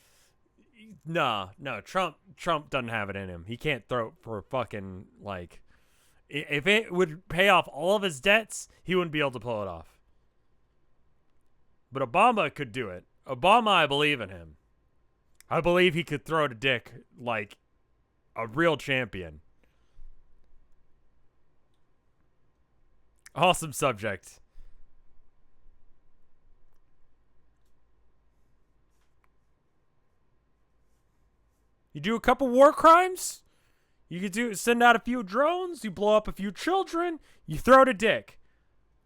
no, Trump doesn't have it in him. He can't throw for fucking if it would pay off all of his debts, he wouldn't be able to pull it off. But Obama could do it. Obama, I believe in him. I believe he could throw to dick like a real champion. Awesome subject. You do a couple war crimes. You could send out a few drones. You blow up a few children. You throw to dick.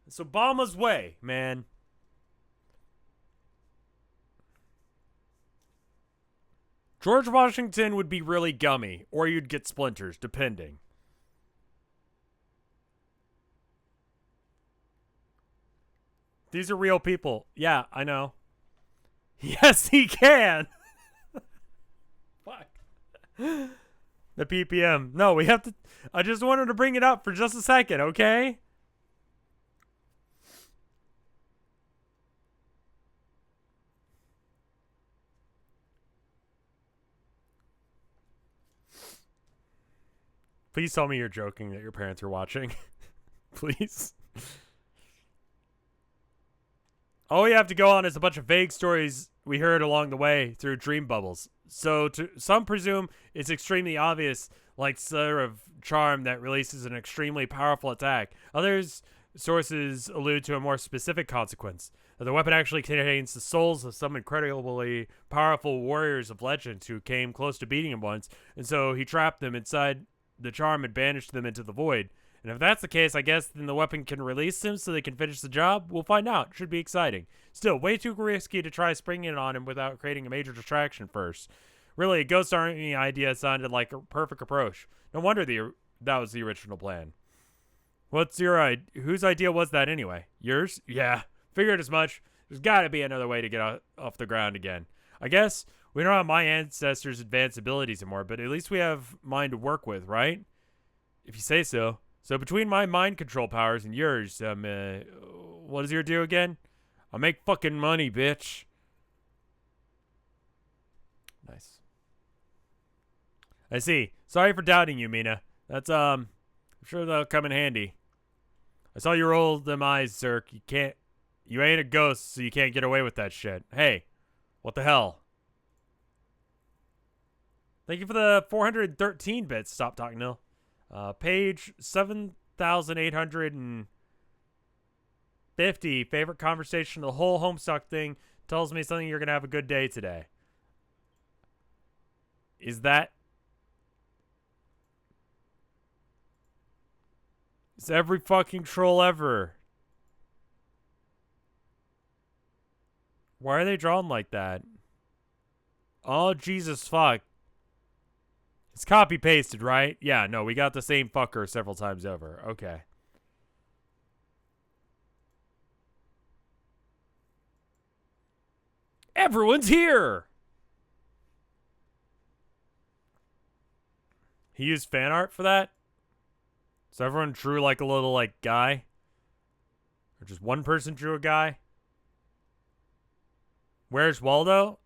It's Obama's way, man. George Washington would be really gummy, or you'd get splinters, depending. These are real people. Yeah, I know. Yes, he can. Fuck. The ppm. No, we have to. I just wanted to bring it up for just a second, okay? Please tell me you're joking that your parents are watching. Please. All we have to go on is a bunch of vague stories we heard along the way through dream bubbles. So to some presume it's extremely obvious, like sort of charm that releases an extremely powerful attack. Others sources allude to a more specific consequence. That the weapon actually contains the souls of some incredibly powerful warriors of legend who came close to beating him once, and so he trapped them inside the charm and banished them into the void. And if that's the case, I guess then the weapon can release them so they can finish the job? We'll find out. Should be exciting. Still, way too risky to try springing it on him without creating a major distraction first. Really, a Ghost Army idea sounded like a perfect approach. No wonder that was the original plan. What's your whose idea was that anyway? Yours? Yeah, figured as much. There's gotta be another way to get off the ground again. I guess we don't have my ancestors' advanced abilities anymore, but at least we have mine to work with, right? If you say so. So between my mind control powers and yours, what does your do again? I'll make fucking money, bitch. Nice. I see. Sorry for doubting you, Mina. That's, I'm sure that'll come in handy. I saw you roll them eyes, Zerk. You ain't a ghost, so you can't get away with that shit. Hey, what the hell? Thank you for the 413 bits. Stop talking, Nil. Page 7,850. Favorite conversation of the whole Homestuck thing tells me something you're going to have a good day today. Is that... It's every fucking troll ever. Why are they drawn like that? Oh, Jesus fuck. It's copy-pasted, right? Yeah, no, we got the same fucker several times over. Okay. Everyone's here! He used fan art for that? So everyone drew like a little, like, guy? Or just one person drew a guy? Where's Waldo?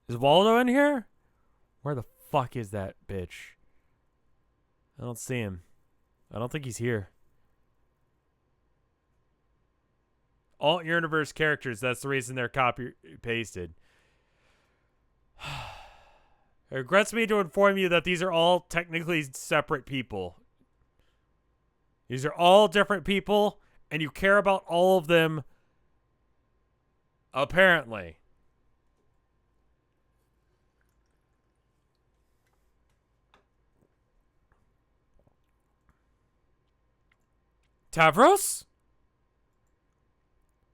Is Waldo in here? Where the fuck is that bitch? I don't see him. I don't think he's here. Alt universe characters, that's the reason they're copy pasted. It regrets me to inform you that these are all technically separate people. These are all different people, and you care about all of them, apparently. Tavros?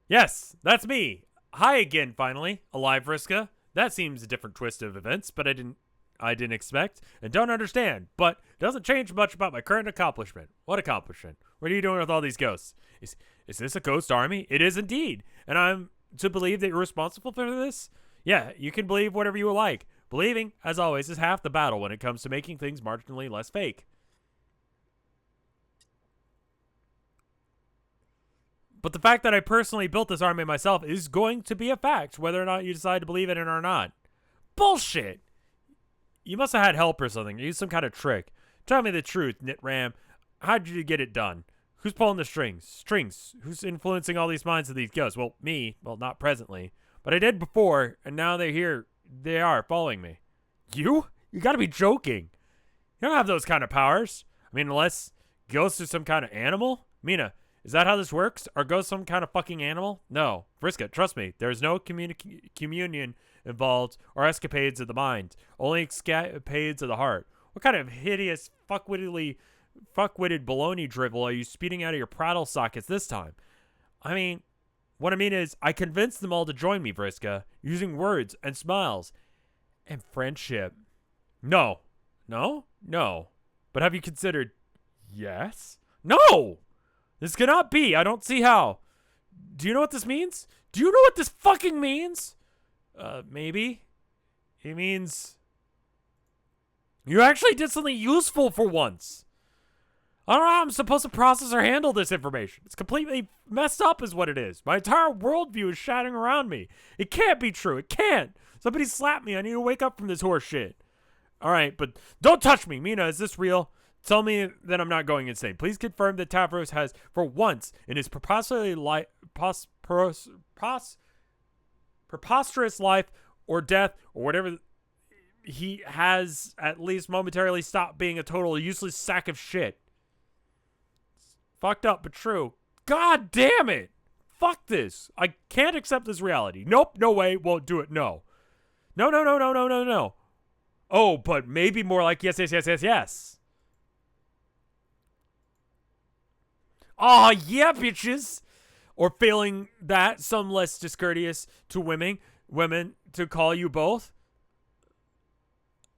Yes, that's me. Hi again, finally. Alive, Vriska. That seems a different twist of events, but I didn't expect and don't understand, but doesn't change much about my current accomplishment. What accomplishment? What are you doing with all these ghosts? Is this a ghost army? It is indeed. And I'm to believe that you're responsible for this? Yeah, you can believe whatever you like. Believing, as always, is half the battle when it comes to making things marginally less fake. But the fact that I personally built this army myself is going to be a fact, whether or not you decide to believe in it or not. Bullshit! You must have had help or something. Use some kind of trick. Tell me the truth, Nitram. How'd you get it done? Who's pulling the strings? Strings? Who's influencing all these minds of these ghosts? Well, me. Well, not presently. But I did before, and now they're here. They are following me. You? You gotta be joking. You don't have those kind of powers. I mean, unless ghosts are some kind of animal? Mina, is that how this works? Are ghosts some kind of fucking animal? No. Vriska, trust me. There's no communion involved or escapades of the mind. Only escapades of the heart. What kind of hideous, fuckwitted baloney drivel are you speeding out of your prattle sockets this time? I mean, what I mean is, I convinced them all to join me, Vriska, using words and smiles and friendship. No. No? No. But have you considered yes? No! This cannot be. I don't see how. Do you know what this means? Do you know what this fucking means? Maybe? He means you actually did something useful for once. I don't know how I'm supposed to process or handle this information. It's completely messed up is what it is. My entire worldview is shattering around me. It can't be true. It can't. Somebody slap me. I need to wake up from this horse shit. All right, but don't touch me. Mina, is this real? Tell me that I'm not going insane. Please confirm that Tavros has, for once in his preposterous life or death or whatever, he has at least momentarily stopped being a total useless sack of shit. Fucked up, but true. God damn it. Fuck this. I can't accept this reality. Nope, no way, won't do it, no. No, no, no, no, no, no, no. Oh, but maybe more like yes, yes, yes, yes, yes. Aw, yeah, bitches. Or failing that, some less discourteous to women to call you both.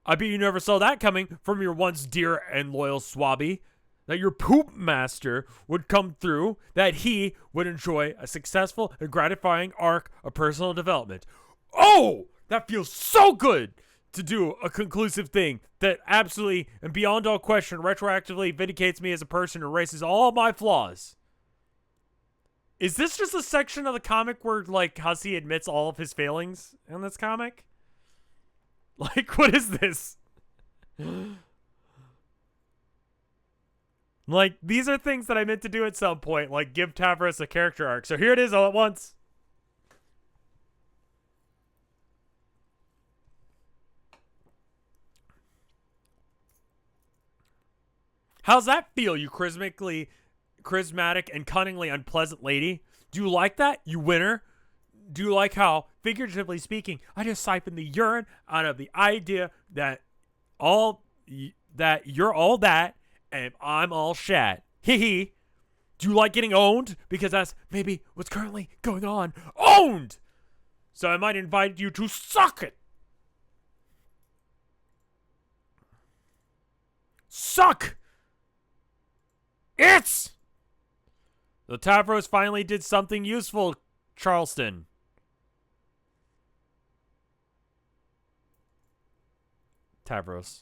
I bet you never saw that coming from your once dear and loyal swabby. That your poop master would come through, that he would enjoy a successful and gratifying arc of personal development. Oh, that feels so good to do a conclusive thing that absolutely and beyond all question retroactively vindicates me as a person and erases all my flaws. Is this just a section of the comic where, like, Hussey admits all of his failings in this comic? Like, what is this? Like, these are things that I meant to do at some point, like give Tavros a character arc. So here it is all at once. How's that feel, you charismatic and cunningly unpleasant lady? Do you like that, you winner? Do you like how, figuratively speaking, I just siphoned the urine out of the idea that you're all that and I'm all shat. Hee hee. Do you like getting owned? Because that's maybe what's currently going on. Owned! So I might invite you to suck it. Suck! It's! The Tavros finally did something useful, Charleston. Tavros.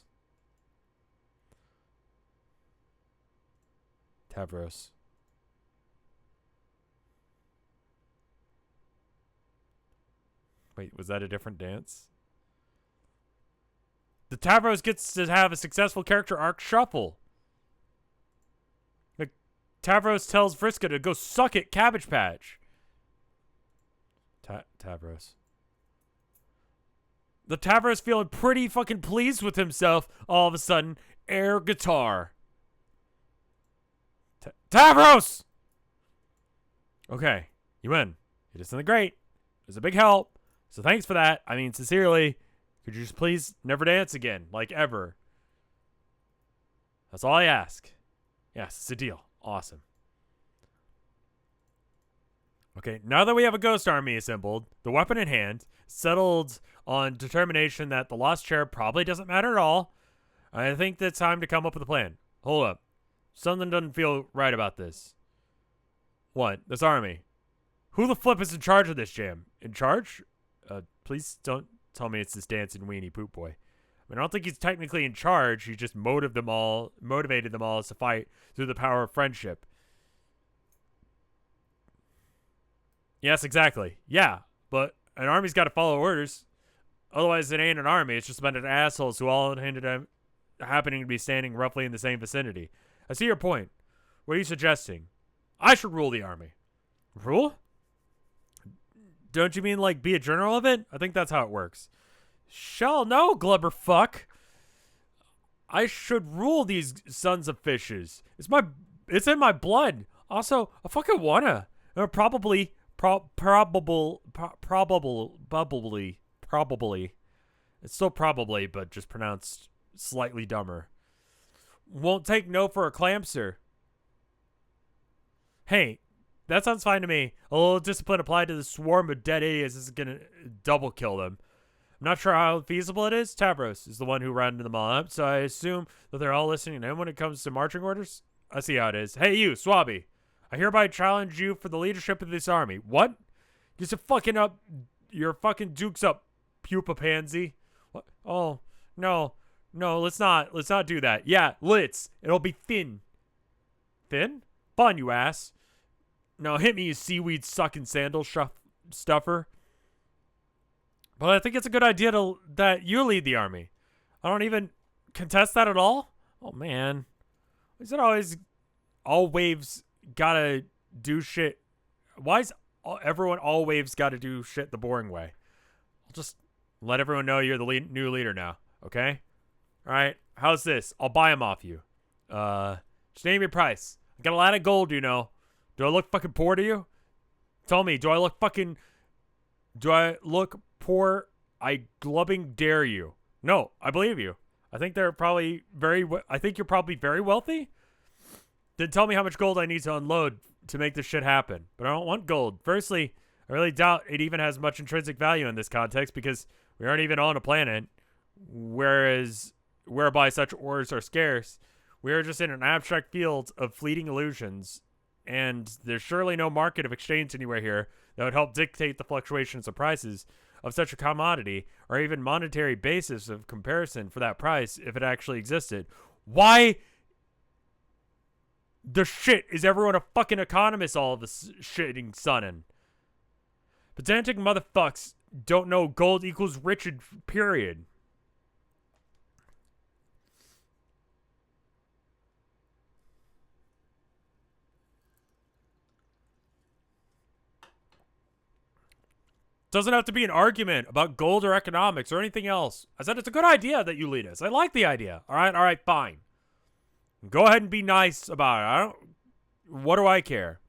Wait, was that a different dance? The Tavros gets to have a successful character arc shuffle. The Tavros tells Vriska to go suck it, Cabbage Patch. Tavros. The Tavros feeling pretty fucking pleased with himself all of a sudden. Air guitar. Tavros! Okay, you win. You did something great. It was a big help. So thanks for that. I mean, sincerely, could you just please never dance again, like ever? That's all I ask. Yes, it's a deal. Awesome. Okay, now that we have a ghost army assembled, the weapon in hand, settled on determination that the lost chair probably doesn't matter at all, I think it's time to come up with a plan. Hold up. Something doesn't feel right about this. What? This army. Who the flip is in charge of this jam? In charge? Please don't tell me it's this dancing weenie poop boy. I mean, I don't think he's technically in charge. He just motivated them all to fight through the power of friendship. Yes, exactly. Yeah, but an army's got to follow orders. Otherwise, it ain't an army. It's just a bunch of assholes who all ended up happening to be standing roughly in the same vicinity. I see your point. What are you suggesting? I should rule the army. Rule? Don't you mean like be a general of it? I think that's how it works. Shall no, glubber fuck. I should rule these sons of fishes. It's in my blood. Also, I fucking wanna. Probably. It's still probably, but just pronounced slightly dumber. Won't take no for a clamster. Hey, that sounds fine to me. A little discipline applied to the swarm of dead idiots is gonna double kill them. I'm not sure how feasible it is. Tavros is the one who rounded them all up, so I assume that they're all listening to him when it comes to marching orders. I see how it is. Hey, you, Swabby. I hereby challenge you for the leadership of this army. What? Just a fucking your fucking dukes up, pupa pansy. What? Oh, no. No, let's not do that. Yeah, let's. It'll be thin. Thin? Fun, you ass. No, hit me, you seaweed sucking sandal stuffer. But I think it's a good idea that you lead the army. I don't even contest that at all. Oh, man. Is it always all waves gotta do shit? Why is everyone all waves gotta do shit the boring way? I'll just let everyone know you're the new leader now, okay? All right, how's this? I'll buy them off you. Just name your price. I got a lot of gold, you know. Do I look fucking poor to you? Tell me, do I look poor? I glubbing dare you. No, I believe you. I think they're probably I think you're probably very wealthy. Then tell me how much gold I need to unload to make this shit happen. But I don't want gold. Firstly, I really doubt it even has much intrinsic value in this context because we aren't even on a planet, whereby such ores are scarce. We are just in an abstract field of fleeting illusions, and there's surely no market of exchange anywhere here that would help dictate the fluctuations of prices of such a commodity, or even monetary basis of comparison for that price if it actually existed. Why the shit is everyone a fucking economist all of the shitting sunnin'? Pedantic motherfucks don't know gold equals rich, period. Doesn't have to be an argument about gold or economics or anything else. I said it's a good idea that you lead us. I like the idea. All right, fine. Go ahead and be nice about it. What do I care?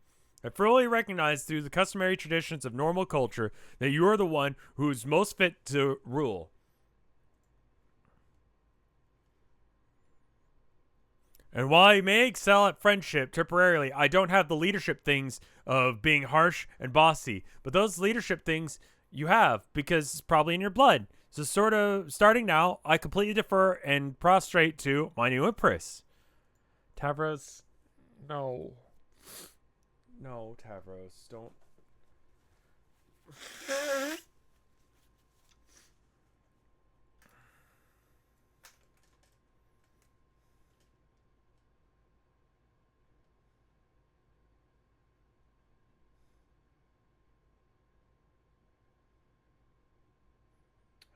I fully recognize through the customary traditions of normal culture that you are the one who's most fit to rule. And while I may excel at friendship temporarily, I don't have the leadership things of being harsh and bossy. But those leadership things you have, because it's probably in your blood. So sort of starting now, I completely defer and prostrate to my new empress. Tavros, no. No, Tavros, don't.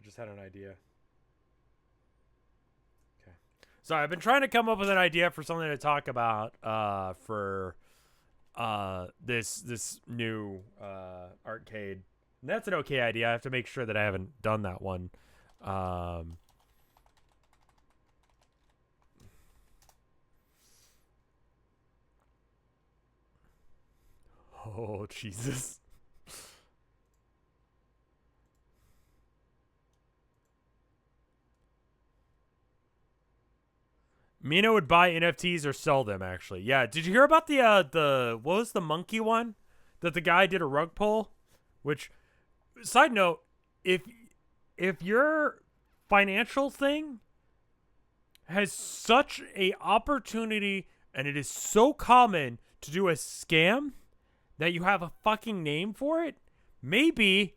Just had an idea. Okay. So I've been trying to come up with an idea for something to talk about for this new arcade. And that's an okay idea. I have to make sure that I haven't done that one. Oh, Jesus. Mina would buy NFTs or sell them, actually. Yeah, did you hear about the what was the monkey one? That the guy did a rug pull? Which, side note, if your financial thing has such a opportunity and it is so common to do a scam that you have a fucking name for it, maybe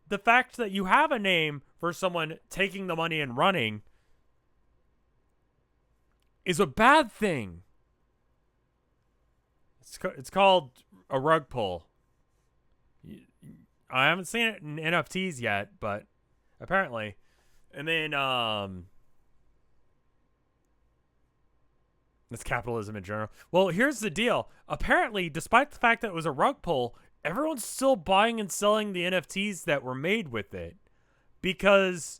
the fact that you have a name for someone taking the money and running is a bad thing. It's called a rug pull. I haven't seen it in NFTs yet, but apparently. And then that's capitalism in general. Well, here's the deal. Apparently, despite the fact that it was a rug pull, everyone's still buying and selling the NFTs that were made with it, because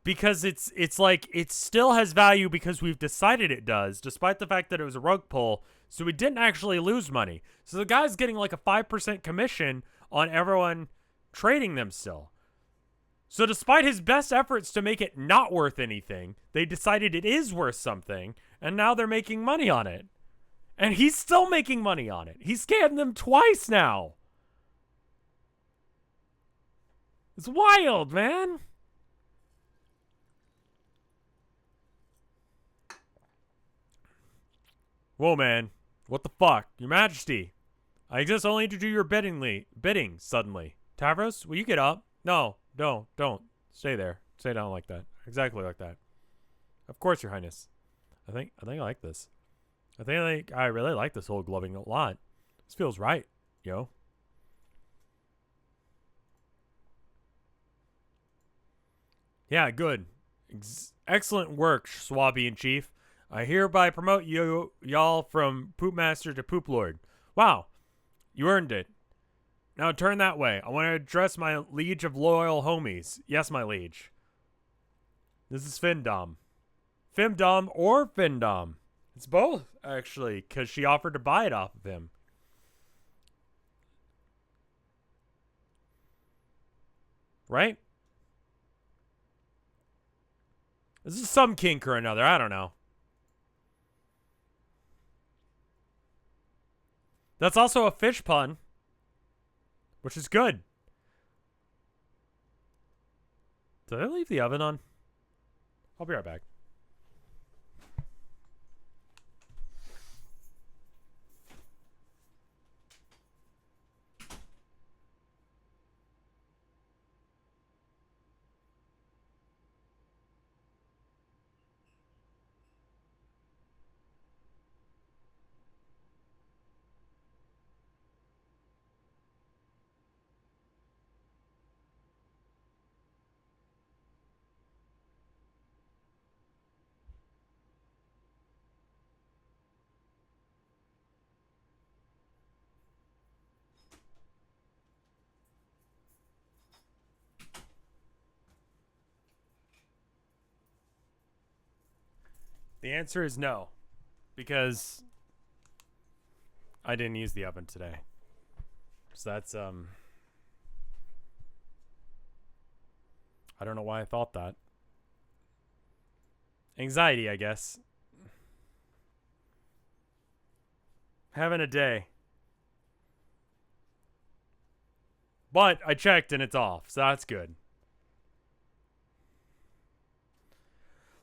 it's like it still has value because we've decided it does, despite the fact that it was a rug pull. So we didn't actually lose money. So the guy's getting like a 5% commission on everyone trading them still. So despite his best efforts to make it not worth anything, they decided it is worth something, and now they're making money on it. And he's still making money on it. He scammed them twice now. It's wild, man. Whoa, man. What the fuck? Your Majesty. I exist only to do your bidding suddenly. Tavros, will you get up? No, don't. Stay there. Stay down like that. Exactly like that. Of course, Your Highness. I think I like this. I really like this whole gloving a lot. This feels right, yo. Yeah, good. Excellent work, Swabian Chief. I hereby promote y'all from Poop Master to Poop Lord. Wow, you earned it. Now turn that way. I want to address my liege of loyal homies. Yes, my liege. This is Findom. Fimdom or Findom. It's both, actually, because she offered to buy it off of him. Right? This is some kink or another. I don't know. That's also a fish pun, which is good. Did I leave the oven on? I'll be right back. The answer is no, because I didn't use the oven today. So that's, I don't know why I thought that. Anxiety, I guess. Having a day. But I checked and it's off, so that's good.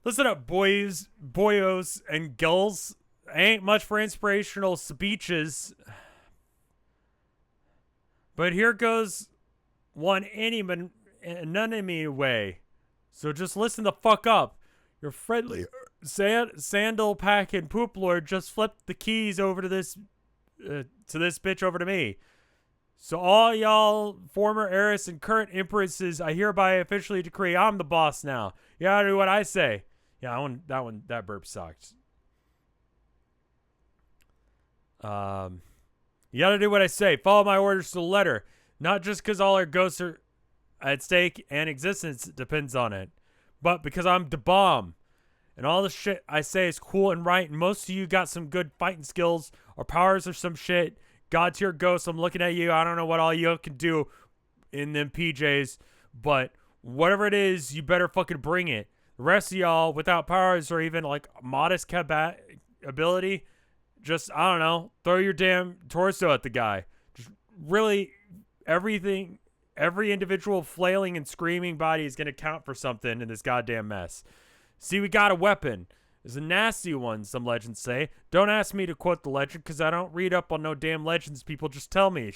Listen up, boyos, and girls. Ain't much for inspirational speeches. But here goes one anonymity way. So just listen the fuck up. Your friendly sandal packing poop lord just flipped the keys over to this bitch over to me. So all y'all former heiress and current empresses, I hereby officially decree I'm the boss now. You gotta do what I say. Yeah, that burp sucked. You gotta do what I say. Follow my orders to the letter. Not just because all our ghosts are at stake and existence depends on it, but because I'm the bomb. And all the shit I say is cool and right, and most of you got some good fighting skills or powers or some shit. God tier ghosts, I'm looking at you. I don't know what all you can do in them PJs, but whatever it is, you better fucking bring it. The rest of y'all, without powers or even like modest ability, just, I don't know, throw your damn torso at the guy. Just really, every individual flailing and screaming body is going to count for something in this goddamn mess. See, we got a weapon. It's a nasty one, some legends say. Don't ask me to quote the legend, because I don't read up on no damn legends. People just tell me.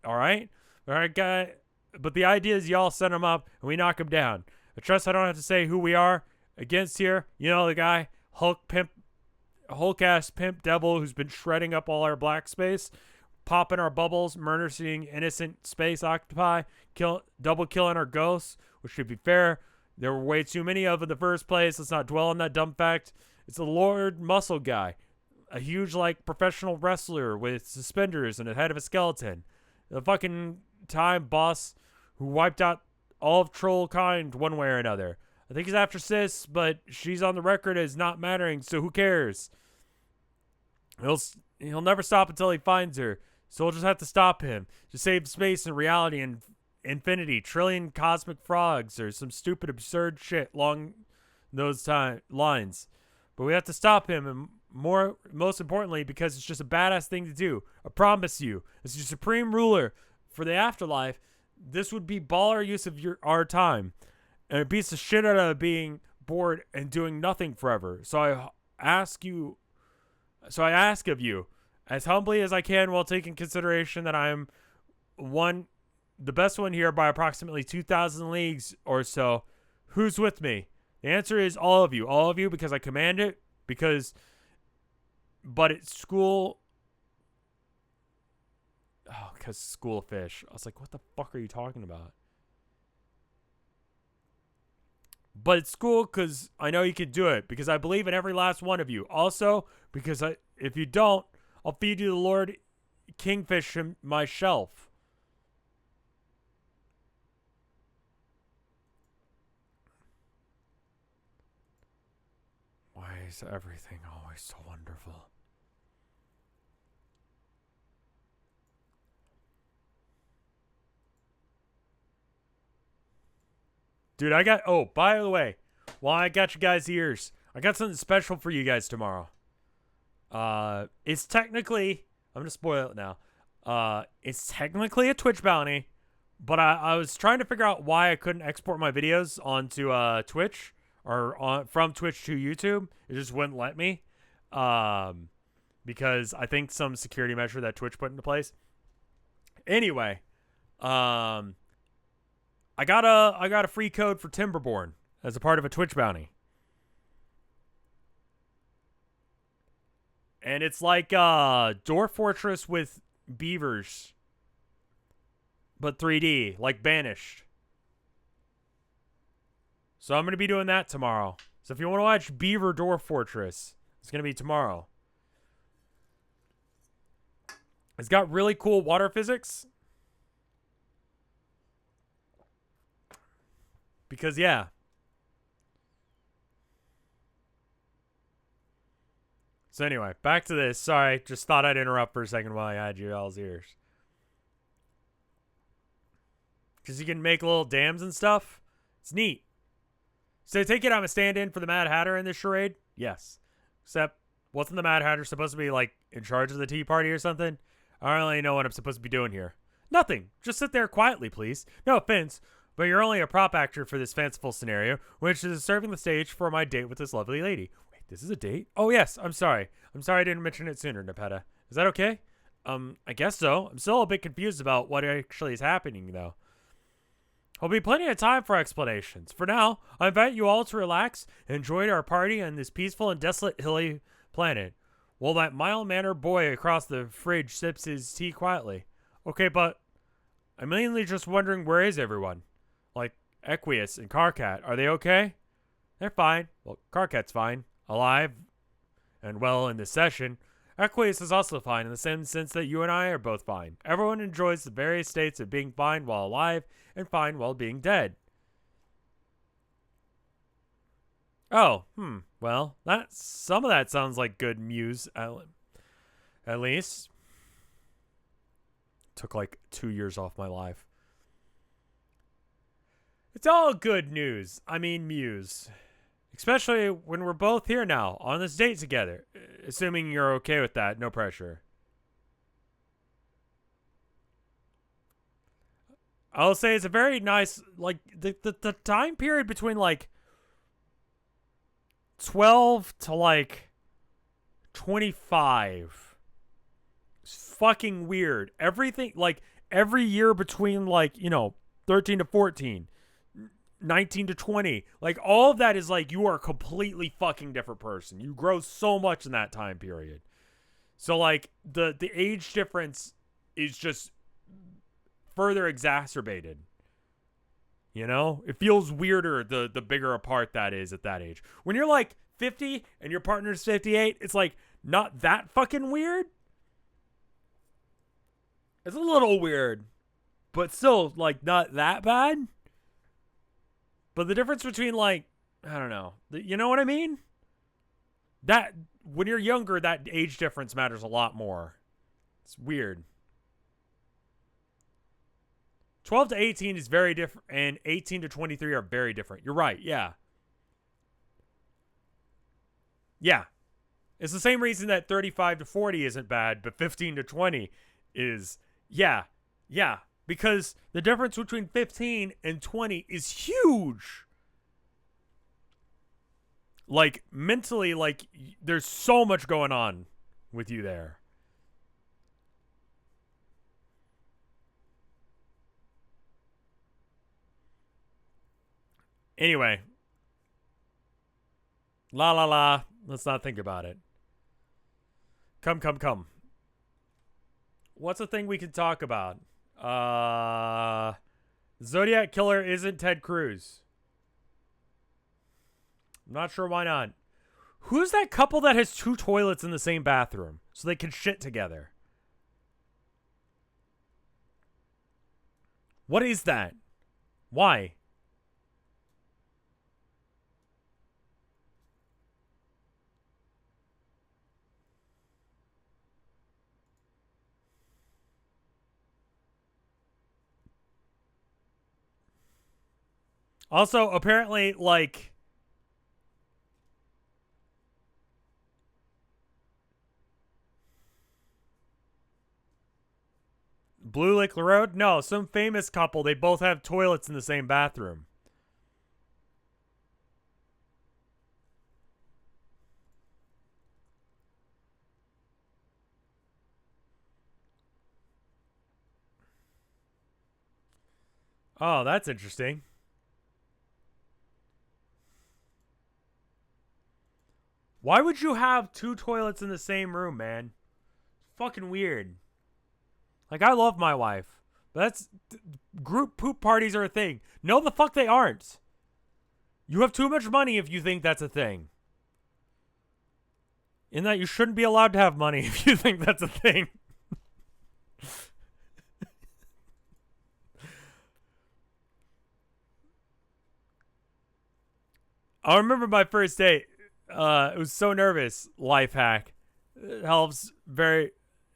Alright? Alright, guy. But the idea is y'all send him up, and we knock him down. I trust I don't have to say who we are against here. You know the guy, Hulk-ass pimp devil who's been shredding up all our black space, popping our bubbles, murdering innocent space octopi, double killing our ghosts, which should be fair. There were way too many of in the first place. Let's not dwell on that dumb fact. It's the Lord Muscle Guy, a huge, like, professional wrestler with suspenders and a head of a skeleton. The fucking time boss who wiped out all of troll kind one way or another. I think he's after Sis, but she's on the record as not mattering, so who cares? He'll never stop until he finds her, so we'll just have to stop him to save space and reality and infinity, trillion cosmic frogs, or some stupid absurd shit along those lines. But we have to stop him, and most importantly, because it's just a badass thing to do. I promise you, as your supreme ruler for the afterlife, this would be baller use of our time, and it beats the shit out of being bored and doing nothing forever. So I ask of you, as humbly as I can, while taking consideration that I am the best one here by approximately 2,000 leagues or so. Who's with me? The answer is all of you, because I command it. But it's school. Oh, because school fish. I was like, what the fuck are you talking about? But it's school because I know you can do it, because I believe in every last one of you. Also, because if you don't, I'll feed you the Lord Kingfish from my shelf. Why is everything always so wonderful? Dude, by the way, while I got you guys' ears, I got something special for you guys tomorrow. It's technically, I'm going to spoil it now. It's technically a Twitch bounty, but I was trying to figure out why I couldn't export my videos onto Twitch or from Twitch to YouTube. It just wouldn't let me. Because I think some security measure that Twitch put into place. Anyway, I got a free code for Timberborn as a part of a Twitch bounty. And it's like Dwarf Fortress with beavers, but 3D, like Banished. So I'm going to be doing that tomorrow. So if you want to watch Beaver Dwarf Fortress, it's going to be tomorrow. It's got really cool water physics. Because, yeah. So anyway, back to this. Sorry, just thought I'd interrupt for a second while I had you all's ears. Because you can make little dams and stuff. It's neat. So I take it I'm a stand-in for the Mad Hatter in this charade? Yes. Except, wasn't the Mad Hatter supposed to be, like, in charge of the Tea Party or something? I don't really know what I'm supposed to be doing here. Nothing. Just sit there quietly, please. No offense, but you're only a prop actor for this fanciful scenario, which is serving the stage for my date with this lovely lady. Wait, this is a date? Oh, yes. I'm sorry. I'm sorry I didn't mention it sooner, Nepeta. Is that okay? I guess so. I'm still a bit confused about what actually is happening, though. There'll be plenty of time for explanations. For now, I invite you all to relax and enjoy our party on this peaceful and desolate hilly planet, while that mild-mannered boy across the fridge sips his tea quietly. Okay, but I'm mainly just wondering, where is everyone? Like, Equius and Carcat, are they okay? They're fine. Well, Carcat's fine. Alive and well in this session. Equius is also fine in the same sense that you and I are both fine. Everyone enjoys the various states of being fine while alive and fine while being dead. Oh, well, some of that sounds like good news, at least. Took like 2 years off my life. It's all good news. I mean, Muse. Especially when we're both here now, on this date together. Assuming you're okay with that, no pressure. I'll say it's a very nice, like, the time period between, like, 12 to, like, 25. It's fucking weird. Everything, like, every year between, like, 13 to 14. 19 to 20, like, all of that is like you are a completely fucking different person. You grow so much in that time period. So like the age difference is just further exacerbated. It feels weirder the bigger apart that is at that age. When you're like 50 and your partner's 58, it's like not that fucking weird. It's a little weird, but still like not that bad. But the difference between, like, I don't know. You know what I mean? That, when you're younger, that age difference matters a lot more. It's weird. 12 to 18 is very different, and 18 to 23 are very different. You're right, yeah. Yeah. It's the same reason that 35 to 40 isn't bad, but 15 to 20 is, yeah, yeah. Because the difference between 15 and 20 is huge. Like, mentally, like, there's so much going on with you there. Anyway. La la la. Let's not think about it. Come, come, come. What's a thing we can talk about? Zodiac Killer isn't Ted Cruz. I'm not sure why not. Who's that couple that has 2 toilets in the same bathroom so they can shit together? What is that? Why? Also, apparently, like, Blue Lake Road? No, some famous couple. They both have toilets in the same bathroom. Oh, that's interesting. Why would you have 2 toilets in the same room, man? Fucking weird. Like, I love my wife. But that's... Group poop parties are a thing. No, the fuck they aren't. You have too much money if you think that's a thing. In that you shouldn't be allowed to have money if you think that's a thing. I remember my first date. It was so nervous. Life hack. It helps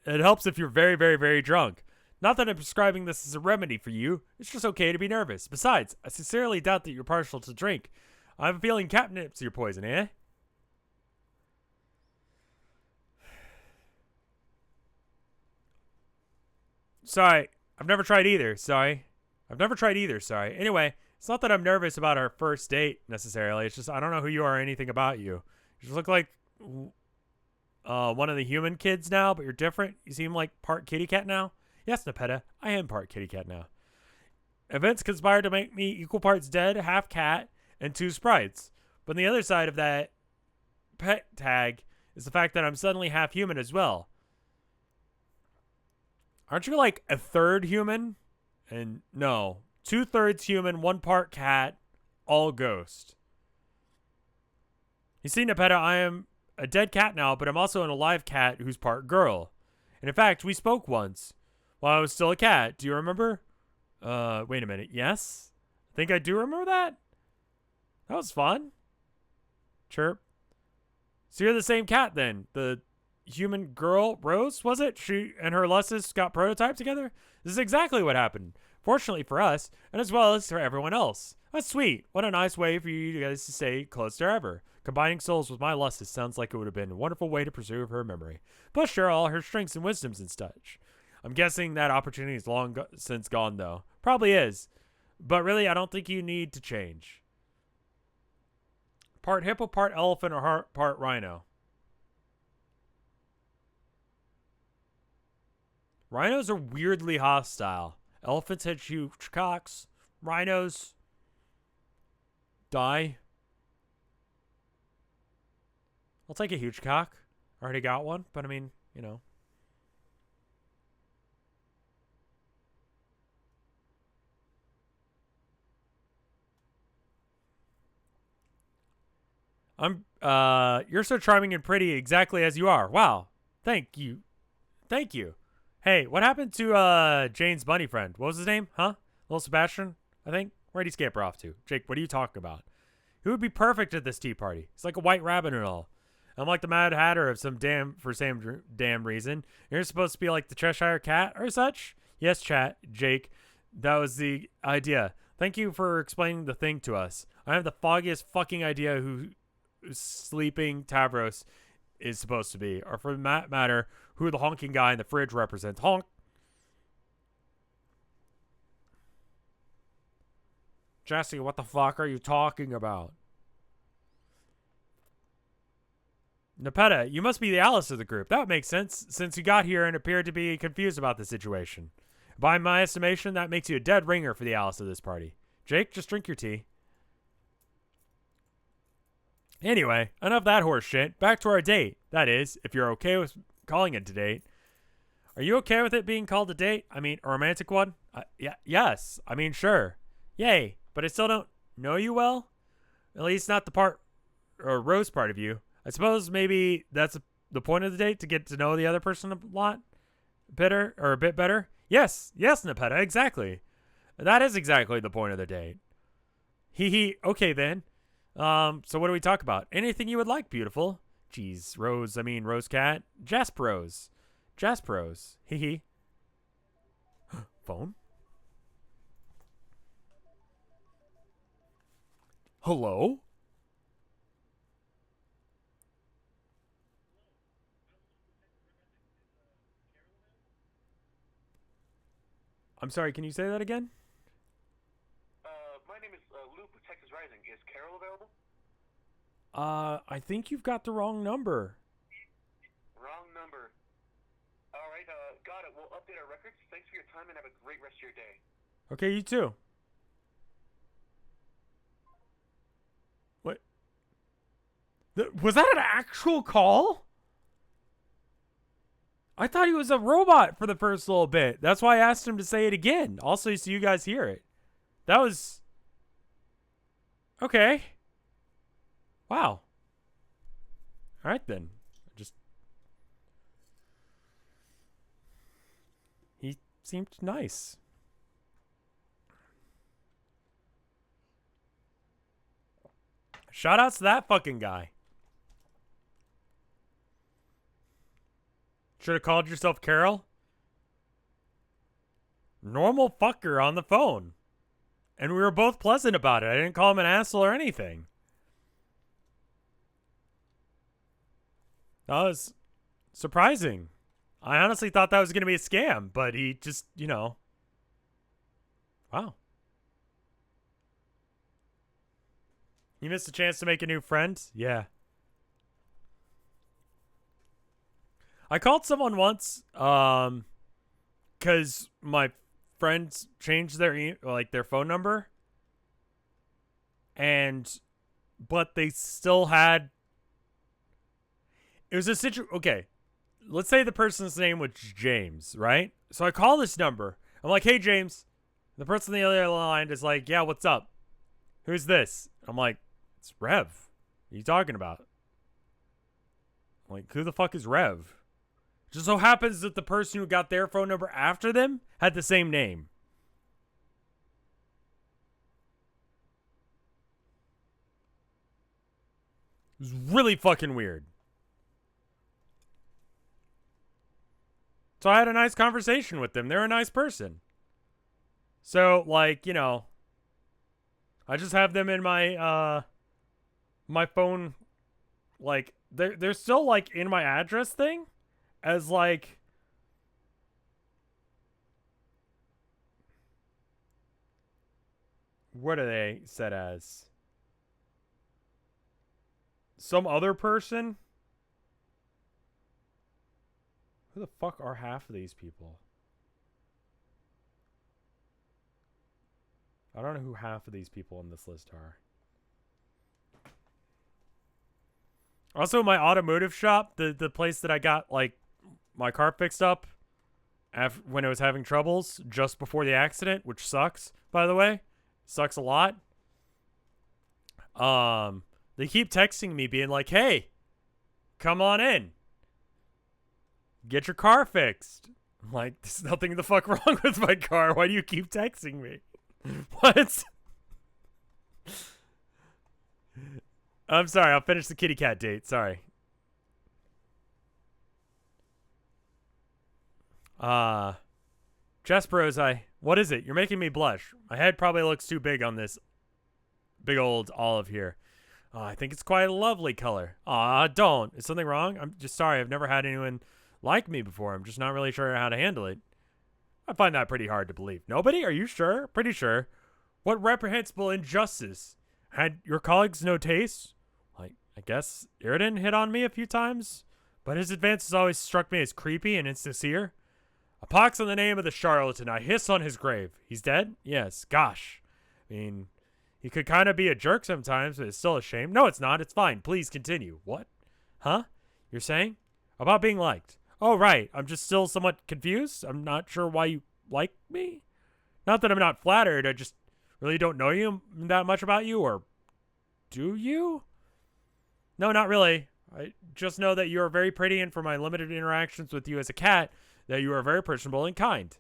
if you're very, very, very drunk. Not that I'm prescribing this as a remedy for you. It's just okay to be nervous. Besides, I sincerely doubt that you're partial to drink. I have a feeling catnip's your poison, eh? Sorry. I've never tried either. Sorry. Anyway, it's not that I'm nervous about our first date necessarily. It's just I don't know who you are or anything about you. You just look like one of the human kids now, but you're different. You seem like part kitty cat now. Yes, Nepeta, I am part kitty cat now. Events conspired to make me equal parts dead, half cat, and 2 sprites. But on the other side of that pet tag is the fact that I'm suddenly half human as well. Aren't you like a third human? And no, 2/3 human, 1 part cat, all ghost. You see, Nepeta, I am a dead cat now, but I'm also an alive cat who's part girl. And in fact, we spoke once while I was still a cat. Do you remember? Wait a minute. Yes? I think I do remember that. That was fun. Chirp. So you're the same cat then. The human girl, Rose, was it? She and her Lussus got prototyped together? This is exactly what happened. Fortunately for us, and as well as for everyone else. That's sweet. What a nice way for you guys to stay close to ever. Combining souls with my Lussus sounds like it would have been a wonderful way to preserve her memory. Plus share all her strengths and wisdoms and such. I'm guessing that opportunity is long since gone, though. Probably is. But really, I don't think you need to change. Part hippo, part elephant, or part rhino? Rhinos are weirdly hostile. Elephants had huge cocks. Rhinos die. I'll take a huge cock. Already got one, but I mean, you know. You're so charming and pretty exactly as you are. Wow. Thank you. Thank you. Hey, what happened to Jane's bunny friend? What was his name? Huh? Little Sebastian, I think? Where'd he scamper off to? Jake, what are you talking about? He would be perfect at this tea party. He's like a white rabbit and all. I'm like the Mad Hatter of some damn reason. You're supposed to be like the Cheshire Cat or such? Yes, chat, Jake. That was the idea. Thank you for explaining the thing to us. I have the foggiest fucking idea who's sleeping Tavros is supposed to be, or for that matter, who the honking guy in the fridge represents. Honk. Jesse, what the fuck are you talking about? Nepeta, you must be the Alice of the group. That would make sense, since you got here and appeared to be confused about the situation. By my estimation, that makes you a dead ringer for the Alice of this party. Jake, just drink your tea. Anyway, enough that horse shit. Back to our date. That is, if you're okay with calling it a date. Are you okay with it being called a date? I mean, a romantic one? Yes. I mean, sure. Yay. But I still don't know you well. At least not the part, or Rose part of you. I suppose maybe that's the point of the date, to get to know the other person a lot better, or a bit better. Yes, Nepeta, exactly. That is exactly the point of the date. Hee. Okay then. So what do we talk about? Anything you would like, beautiful. Jeez, Rose Cat. Jasperose. Hee. Phone? Hello? I'm sorry, can you say that again? My name is Luke with Texas Rising. Is Carol available? I think you've got the wrong number. Wrong number. Alright, got it. We'll update our records. Thanks for your time and have a great rest of your day. Okay, you too. What? Was that an actual call? I thought he was a robot for the first little bit. That's why I asked him to say it again. Also, so you guys hear it. That was... Okay. Wow. Alright then. He seemed nice. Shoutouts to that fucking guy. Should have called yourself Carol. Normal fucker on the phone. And we were both pleasant about it. I didn't call him an asshole or anything. That was surprising. I honestly thought that was going to be a scam, but he just, wow. You missed a chance to make a new friend? Yeah. I called someone once, because my friends changed their their phone number, but they still had. It was a situation. Okay, let's say the person's name was James, right? So I call this number. I'm like, "Hey, James." The person on the other line is like, "Yeah, what's up? Who's this?" I'm like, "It's Rev. What are you talking about?" I'm like, "Who the fuck is Rev?" Just so happens that the person who got their phone number after them had the same name. It was really fucking weird. So I had a nice conversation with them. They're a nice person. So, I just have them in my, my phone, they're still, in my address thing. As what are they set as? Some other person? Who the fuck are half of these people? I don't know who half of these people in this list are. Also, my automotive shop, the place that I got, my car fixed up when it was having troubles just before the accident, which sucks, by the way. Sucks a lot. They keep texting me being like, "Hey, come on in. Get your car fixed." I'm like, "There's nothing the fuck wrong with my car. Why do you keep texting me?" What? I'm sorry, I'll finish the kitty cat date. Sorry. Jasperose, what is it? You're making me blush. My head probably looks too big on this big old olive here. Oh, I think it's quite a lovely color. Aw, don't. Is something wrong? I'm just sorry. I've never had anyone like me before. I'm just not really sure how to handle it. I find that pretty hard to believe. Nobody? Are you sure? Pretty sure. What reprehensible injustice? Had your colleagues no taste? Like, I guess Iriden hit on me a few times, but his advances always struck me as creepy and insincere. A pox on the name of the charlatan. I hiss on his grave. He's dead? Yes. Gosh. I mean, he could kind of be a jerk sometimes, but it's still a shame. No, it's not. It's fine. Please continue. What? Huh? You're saying? About being liked. Oh, right. I'm just still somewhat confused. I'm not sure why you like me. Not that I'm not flattered. I just really don't know you that much about you, or do you? No, not really. I just know that you are very pretty, and from my limited interactions with you as a cat, that you are very personable and kind.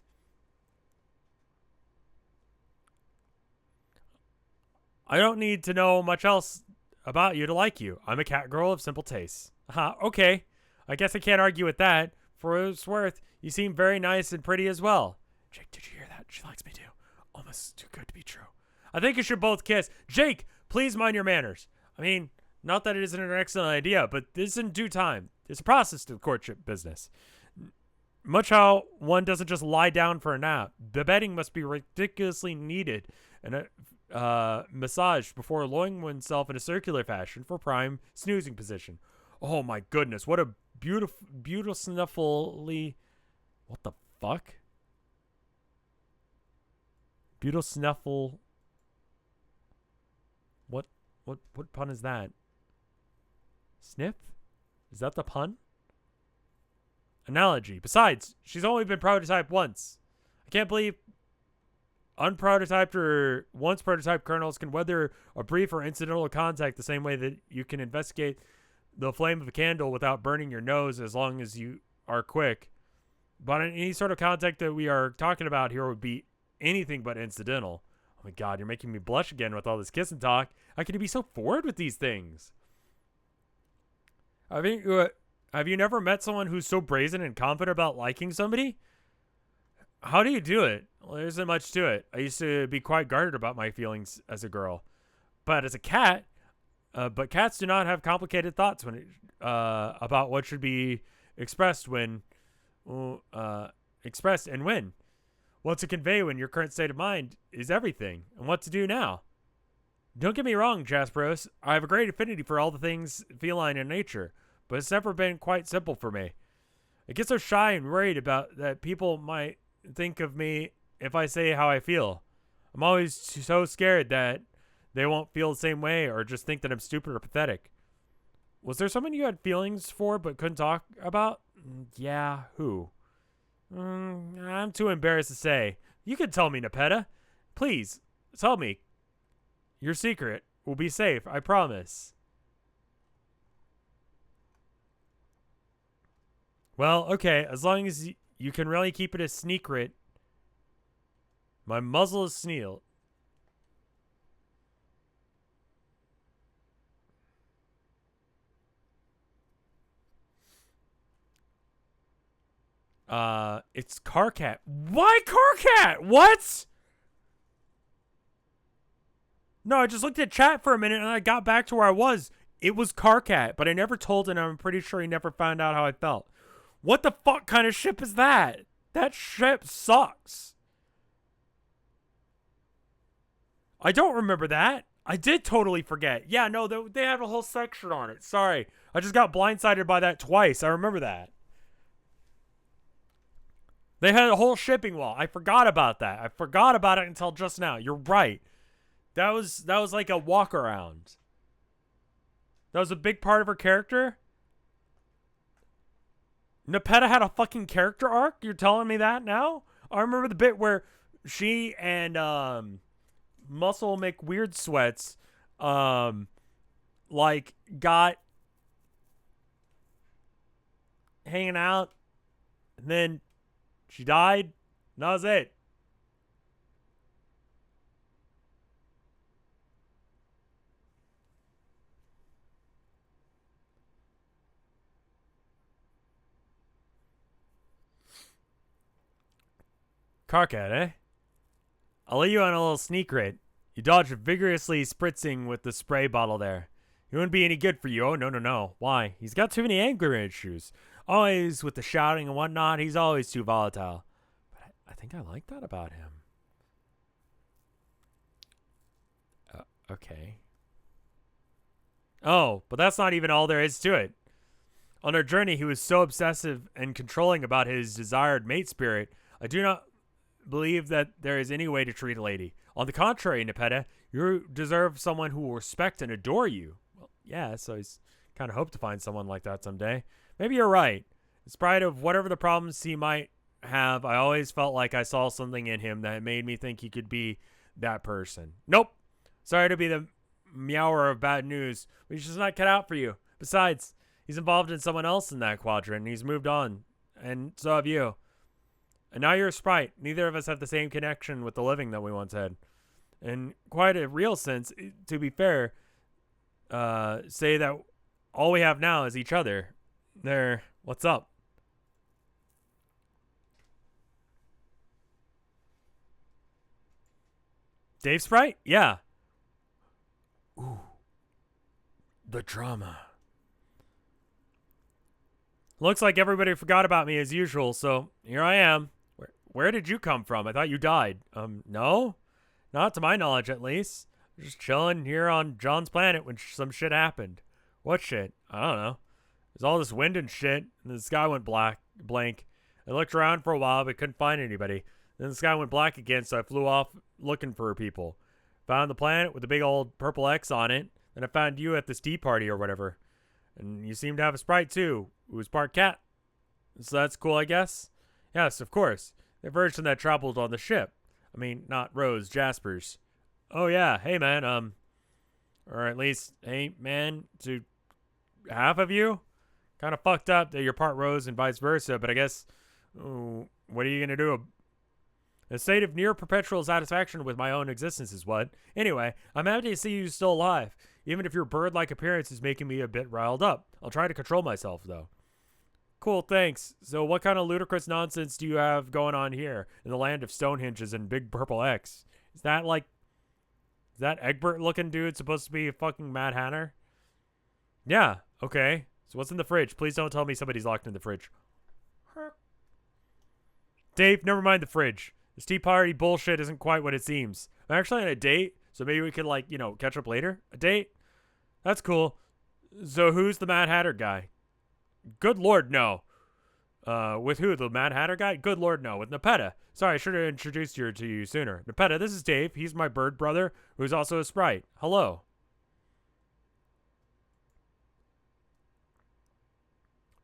I don't need to know much else about you to like you. I'm a cat girl of simple tastes. Okay. I guess I can't argue with that. For what it's worth, you seem very nice and pretty as well. Jake, did you hear that? She likes me too. Almost too good to be true. I think you should both kiss. Jake, please mind your manners. I mean, not that it isn't an excellent idea, but this is in due time. It's a process to the courtship business. Much how one doesn't just lie down for a nap. The bedding must be ridiculously needed and massaged before lowering oneself in a circular fashion for prime snoozing position. Oh my goodness, what a beautiful snuffly. What the fuck? Beautiful snuffle. What pun is that? Sniff? Is that the pun? Analogy. Besides, she's only been prototyped once. I can't believe unprototyped or once prototyped kernels can weather a brief or incidental contact the same way that you can investigate the flame of a candle without burning your nose as long as you are quick. But any sort of contact that we are talking about here would be anything but incidental. Oh my god, you're making me blush again with all this kissing talk. How can you be so forward with these things? Have you never met someone who's so brazen and confident about liking somebody? How do you do it? Well, there isn't much to it. I used to be quite guarded about my feelings as a girl. But as a cat, but cats do not have complicated thoughts about what should be expressed expressed and when. What to convey when your current state of mind is everything, and what to do now. Don't get me wrong, Jasperos. I have a great affinity for all the things feline in nature, but it's never been quite simple for me. I get so shy and worried about that people might think of me if I say how I feel. I'm always so scared that they won't feel the same way or just think that I'm stupid or pathetic. Was there someone you had feelings for but couldn't talk about? Yeah, who? I'm too embarrassed to say. You can tell me, Nepeta. Please, tell me. Your secret will be safe, I promise. Well, okay, as long as you can really keep it a secret. My muzzle is sealed. It's Carcat. Why Carcat? What? No, I just looked at chat for a minute and I got back to where I was. It was Carcat, but I never told him. I'm pretty sure he never found out how I felt. What the fuck kind of ship is that? That ship sucks. I don't remember that. I did totally forget. Yeah, no, they have a whole section on it. Sorry. I just got blindsided by that twice. I remember that. They had a whole shipping wall. I forgot about that. I forgot about it until just now. You're right. That was like a walk around. That was a big part of her character. Nepeta had a fucking character arc? You're telling me that now? I remember the bit where she and Muscle McWeird Sweats like got hanging out and then she died. And that was it. Carcat, eh? I'll let you on a little sneak rate. You dodged vigorously spritzing with the spray bottle there. He wouldn't be any good for you. Oh, no, no, no. Why? He's got too many anger issues. Always with the shouting and whatnot. He's always too volatile. But I think I like that about him. Okay. Oh, but that's not even all there is to it. On our journey, he was so obsessive and controlling about his desired mate spirit. I do not believe that there is any way to treat a lady. On the contrary, Nepeta, you deserve someone who will respect and adore you. Well, yeah, so he's kind of hope to find someone like that someday. Maybe you're right. In spite of whatever the problems he might have, I always felt like I saw something in him that made me think he could be that person. Nope. Sorry to be the meower of bad news, but he's just not cut out for you. Besides, he's involved in someone else in that quadrant, and he's moved on. And so have you. And now you're a sprite. Neither of us have the same connection with the living that we once had. In quite a real sense, to be fair, say that all we have now is each other. There, what's up? Dave Sprite? Yeah. Ooh. The drama. Looks like everybody forgot about me as usual, so here I am. Where did you come from? I thought you died. No? Not to my knowledge, at least. Just chilling here on John's planet when some shit happened. What shit? I don't know. There's all this wind and shit, and the sky went blank. I looked around for a while, but couldn't find anybody. Then the sky went black again, so I flew off looking for people. Found the planet with a big old purple X on it. Then I found you at this tea party or whatever. And you seem to have a sprite, too, who was part cat. So that's cool, I guess? Yes, of course. The version that traveled on the ship. I mean, not Rose, Jasper's. Oh, yeah. Hey, man, or at least, hey, man, to half of you? Kind of fucked up that you're part Rose and vice versa, but I guess, what are you going to do? A state of near perpetual satisfaction with my own existence is what. Anyway, I'm happy to see you still alive, even if your bird-like appearance is making me a bit riled up. I'll try to control myself, though. Cool, thanks. So what kind of ludicrous nonsense do you have going on here in the land of Stonehenges and Big Purple X? Is that Egbert-looking dude supposed to be a fucking Mad Hatter? Yeah, okay. So what's in the fridge? Please don't tell me somebody's locked in the fridge. Dave, never mind the fridge. This tea party bullshit isn't quite what it seems. I'm actually on a date, so maybe we could, catch up later? A date? That's cool. So who's the Mad Hatter guy? Good lord, no. With who? The Mad Hatter guy? Good lord, no. With Nepeta. Sorry, I should have introduced you to you sooner. Nepeta, this is Dave. He's my bird brother, who's also a sprite. Hello.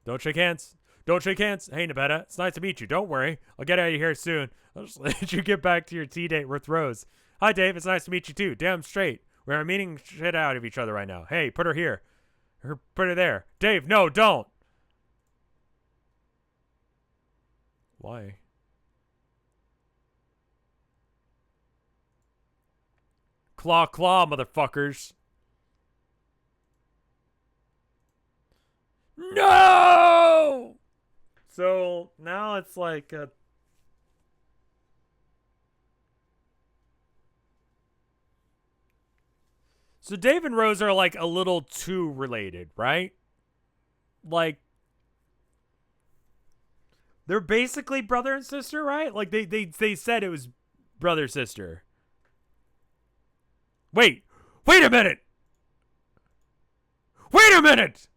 Don't shake hands. Don't shake hands. Hey, Nepeta, it's nice to meet you. Don't worry. I'll get out of here soon. I'll just let you get back to your tea date with Rose. Hi, Dave. It's nice to meet you, too. Damn straight. We're meeting shit out of each other right now. Hey, put her here. Put her there. Dave, no, don't. Why? Claw, motherfuckers. No! So now it's like a... So Dave and Rose are like a little too related, right? Like, they're basically brother and sister, right? Like they said it was brother sister. Wait a minute. Wait a minute.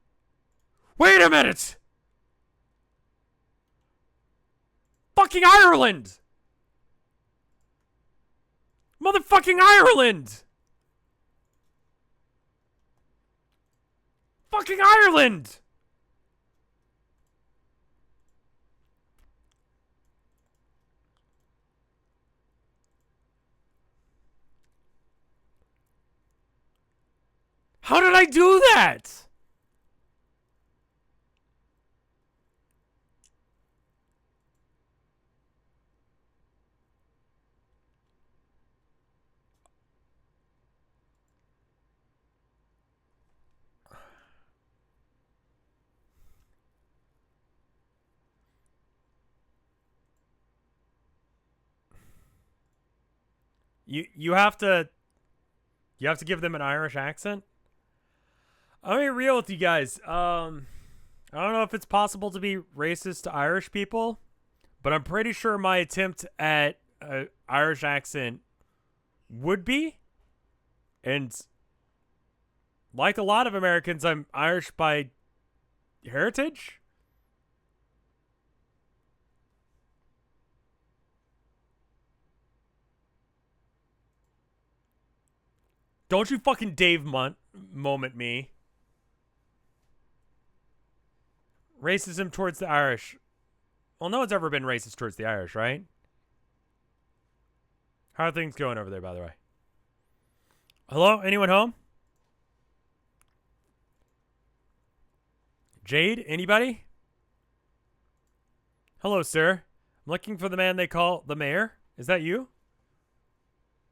Fucking Ireland. Motherfucking Ireland. Fucking Ireland. How did I do that? You have to give them an Irish accent? I'll be real with you guys. I don't know if it's possible to be racist to Irish people, but I'm pretty sure my attempt at an Irish accent would be. And like a lot of Americans, I'm Irish by heritage. Don't you fucking Dave moment me. Racism towards the Irish. Well, no one's ever been racist towards the Irish, right? How are things going over there, by the way? Hello? Anyone home? Jade? Anybody? Hello, sir. I'm looking for the man they call the mayor. Is that you?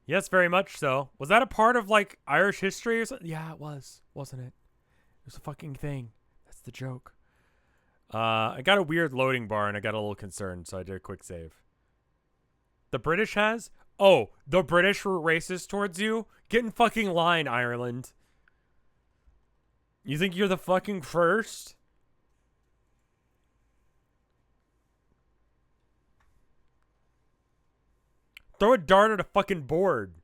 Yes, very much so. Was that a part of, like, Irish history or something? Yeah, it was. Wasn't it? It was a fucking thing. That's the joke. I got a weird loading bar and I got a little concerned, so I did a quick save. The British has? Oh, the British were racist towards you? Get in fucking line, Ireland. You think you're the fucking first? Throw a dart at a fucking board.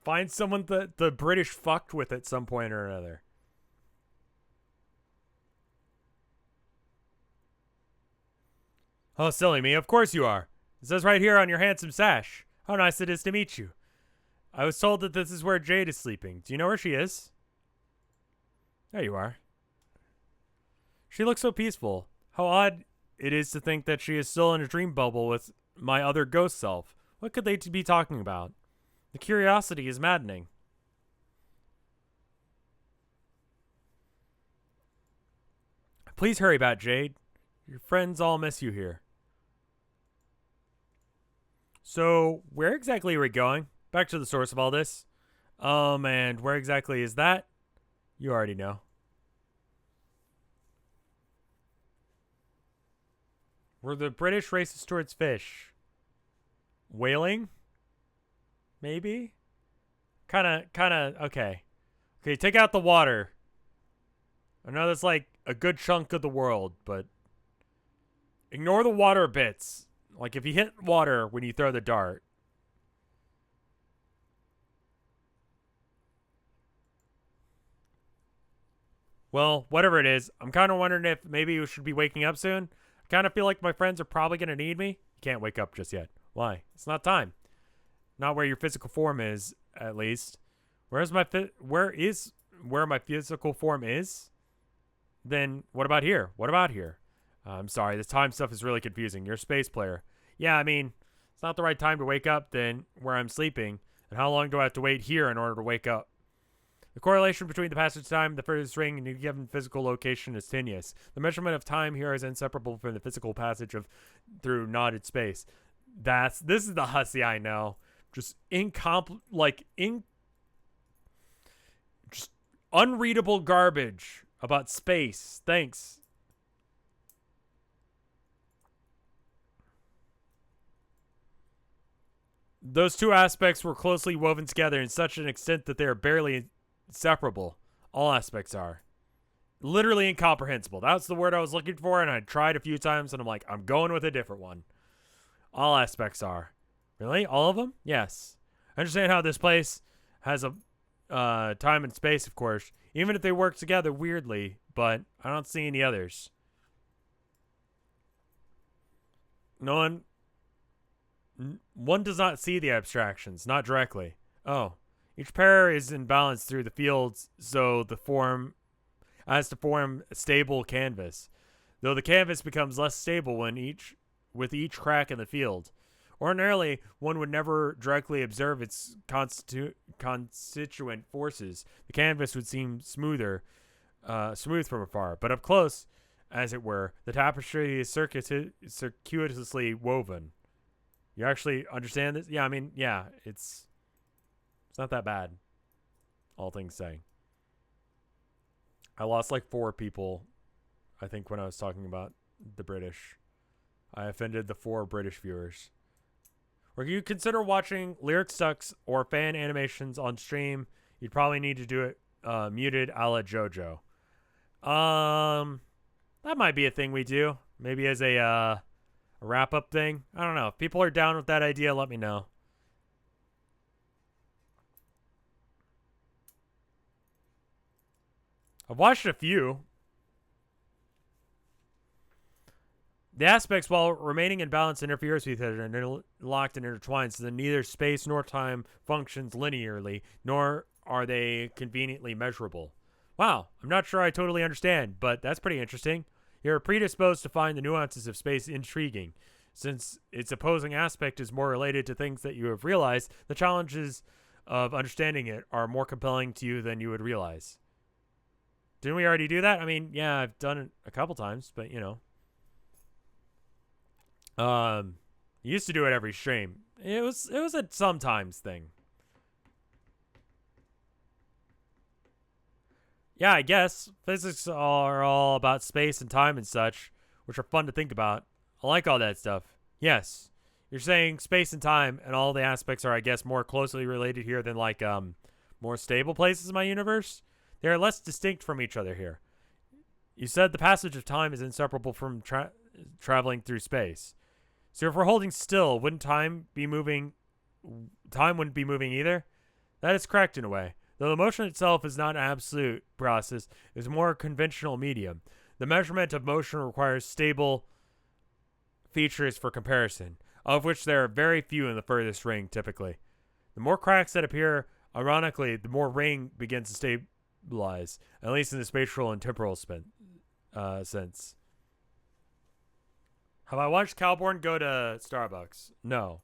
Find someone that the British fucked with at some point or another. Oh, silly me. Of course you are. It says right here on your handsome sash. How nice it is to meet you. I was told that this is where Jade is sleeping. Do you know where she is? There you are. She looks so peaceful. How odd it is to think that she is still in a dream bubble with my other ghost self. What could they be talking about? The curiosity is maddening. Please hurry back, Jade. Your friends all miss you here. So, where exactly are we going? Back to the source of all this. And where exactly is that? You already know. Were the British racist towards fish? Whaling? Maybe? Kinda, okay. Okay, take out the water. I know that's like a good chunk of the world, but ignore the water bits. Like if you hit water when you throw the dart. Well, whatever it is, I'm kind of wondering if maybe you should be waking up soon. I kind of feel like my friends are probably going to need me. You can't wake up just yet. Why? It's not time. Not where your physical form is, at least. Where my physical form is? Then what about here? What about here? I'm sorry, this time stuff is really confusing. You're a space player. Yeah, I mean, it's not the right time to wake up then where I'm sleeping. And how long do I have to wait here in order to wake up? The correlation between the passage of time, the furthest ring, and a given physical location is tenuous. The measurement of time here is inseparable from the physical passage of through knotted space. This is the hussy I know. Just just unreadable garbage about space. Thanks. Those two aspects were closely woven together in such an extent that they are barely inseparable. All aspects are. Literally incomprehensible. That's the word I was looking for, and I tried a few times, and I'm like, I'm going with a different one. All aspects are. Really? All of them? Yes. I understand how this place has a time and space, of course, even if they work together weirdly, but I don't see any others. One does not see the abstractions, not directly. Oh. Each pair is in balance through the fields, so the form as to form a stable canvas. Though the canvas becomes less stable with each crack in the field. Ordinarily, one would never directly observe its constituent forces. The canvas would seem smooth from afar, but up close, as it were, the tapestry is circuitously woven. You actually understand this? Yeah, I mean, yeah, it's not that bad, all things saying. I lost like 4 people, I think, when I was talking about the British. I offended the 4 British viewers. Or you consider watching lyric sucks or fan animations on stream, you'd probably need to do it muted a la JoJo. That might be a thing we do. Maybe as a wrap-up thing. I don't know. If people are down with that idea, let me know. I've watched a few. The aspects, while remaining in balance, interferes with each other and interlocked and intertwined, so that neither space nor time functions linearly, nor are they conveniently measurable. Wow, I'm not sure I totally understand, but that's pretty interesting. You're predisposed to find the nuances of space intriguing. Since its opposing aspect is more related to things that you have realized, the challenges of understanding it are more compelling to you than you would realize. Didn't we already do that? I mean, yeah, I've done it a couple times, but you know. Used to do it every stream. It was a sometimes thing. Yeah, I guess physics are all about space and time and such, which are fun to think about. I like all that stuff. Yes, you're saying space and time and all the aspects are, I guess, more closely related here than like more stable places in my universe. They are less distinct from each other here. You said the passage of time is inseparable from traveling through space. So if we're holding still, wouldn't time be moving? Time wouldn't be moving either. That is correct in a way. Though the motion itself is not an absolute process, it is a more conventional medium. The measurement of motion requires stable features for comparison, of which there are very few in the furthest ring, typically. The more cracks that appear, ironically, the more ring begins to stabilize, at least in the spatial and temporal sense. Have I watched Calborn go to Starbucks? No.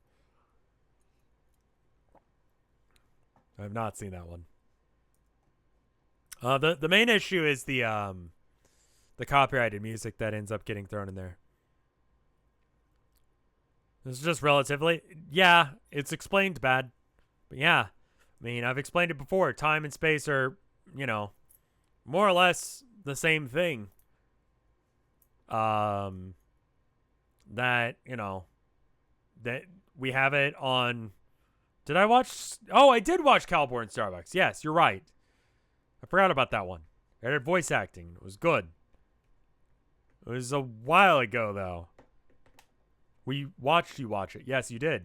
I have not seen that one. The main issue is the copyrighted music that ends up getting thrown in there. This is just relatively, yeah, it's explained bad, but yeah, I mean, I've explained it before. Time and space are, you know, more or less the same thing. That, you know, that we have it on. Did I watch? Oh, I did watch Calborn Starbucks. Yes, you're right. I forgot about that one. It had voice acting. It was good. It was a while ago, though. We watched you watch it. Yes, you did.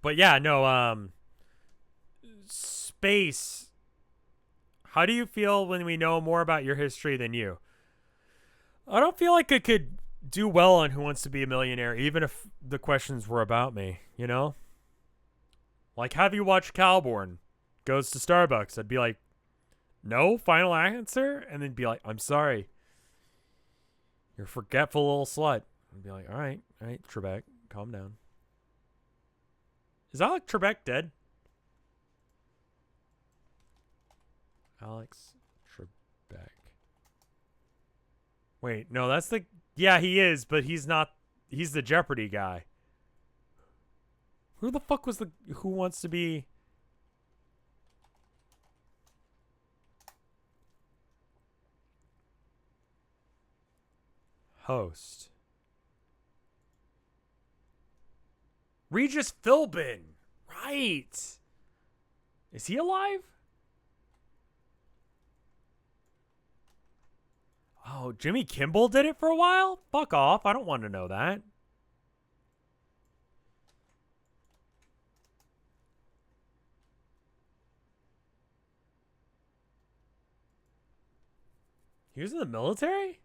But yeah, no, space. How do you feel when we know more about your history than you? I don't feel like I could do well on Who Wants to Be a Millionaire, even if the questions were about me, you know? Like, have you watched Calborn Goes to Starbucks? I'd be like, no, final answer? And then be like, I'm sorry. You're a forgetful little slut. I'd be like, all right, Trebek, calm down. Is Alex Trebek dead? Alex Trebek. Wait, no, that's the... Yeah, he is, but he's not... He's the Jeopardy guy. Who the fuck was the... Who Wants to Be... Host? Regis Philbin. Right. Is he alive? Oh, Jimmy Kimmel did it for a while? Fuck off. I don't want to know that. He was in the military?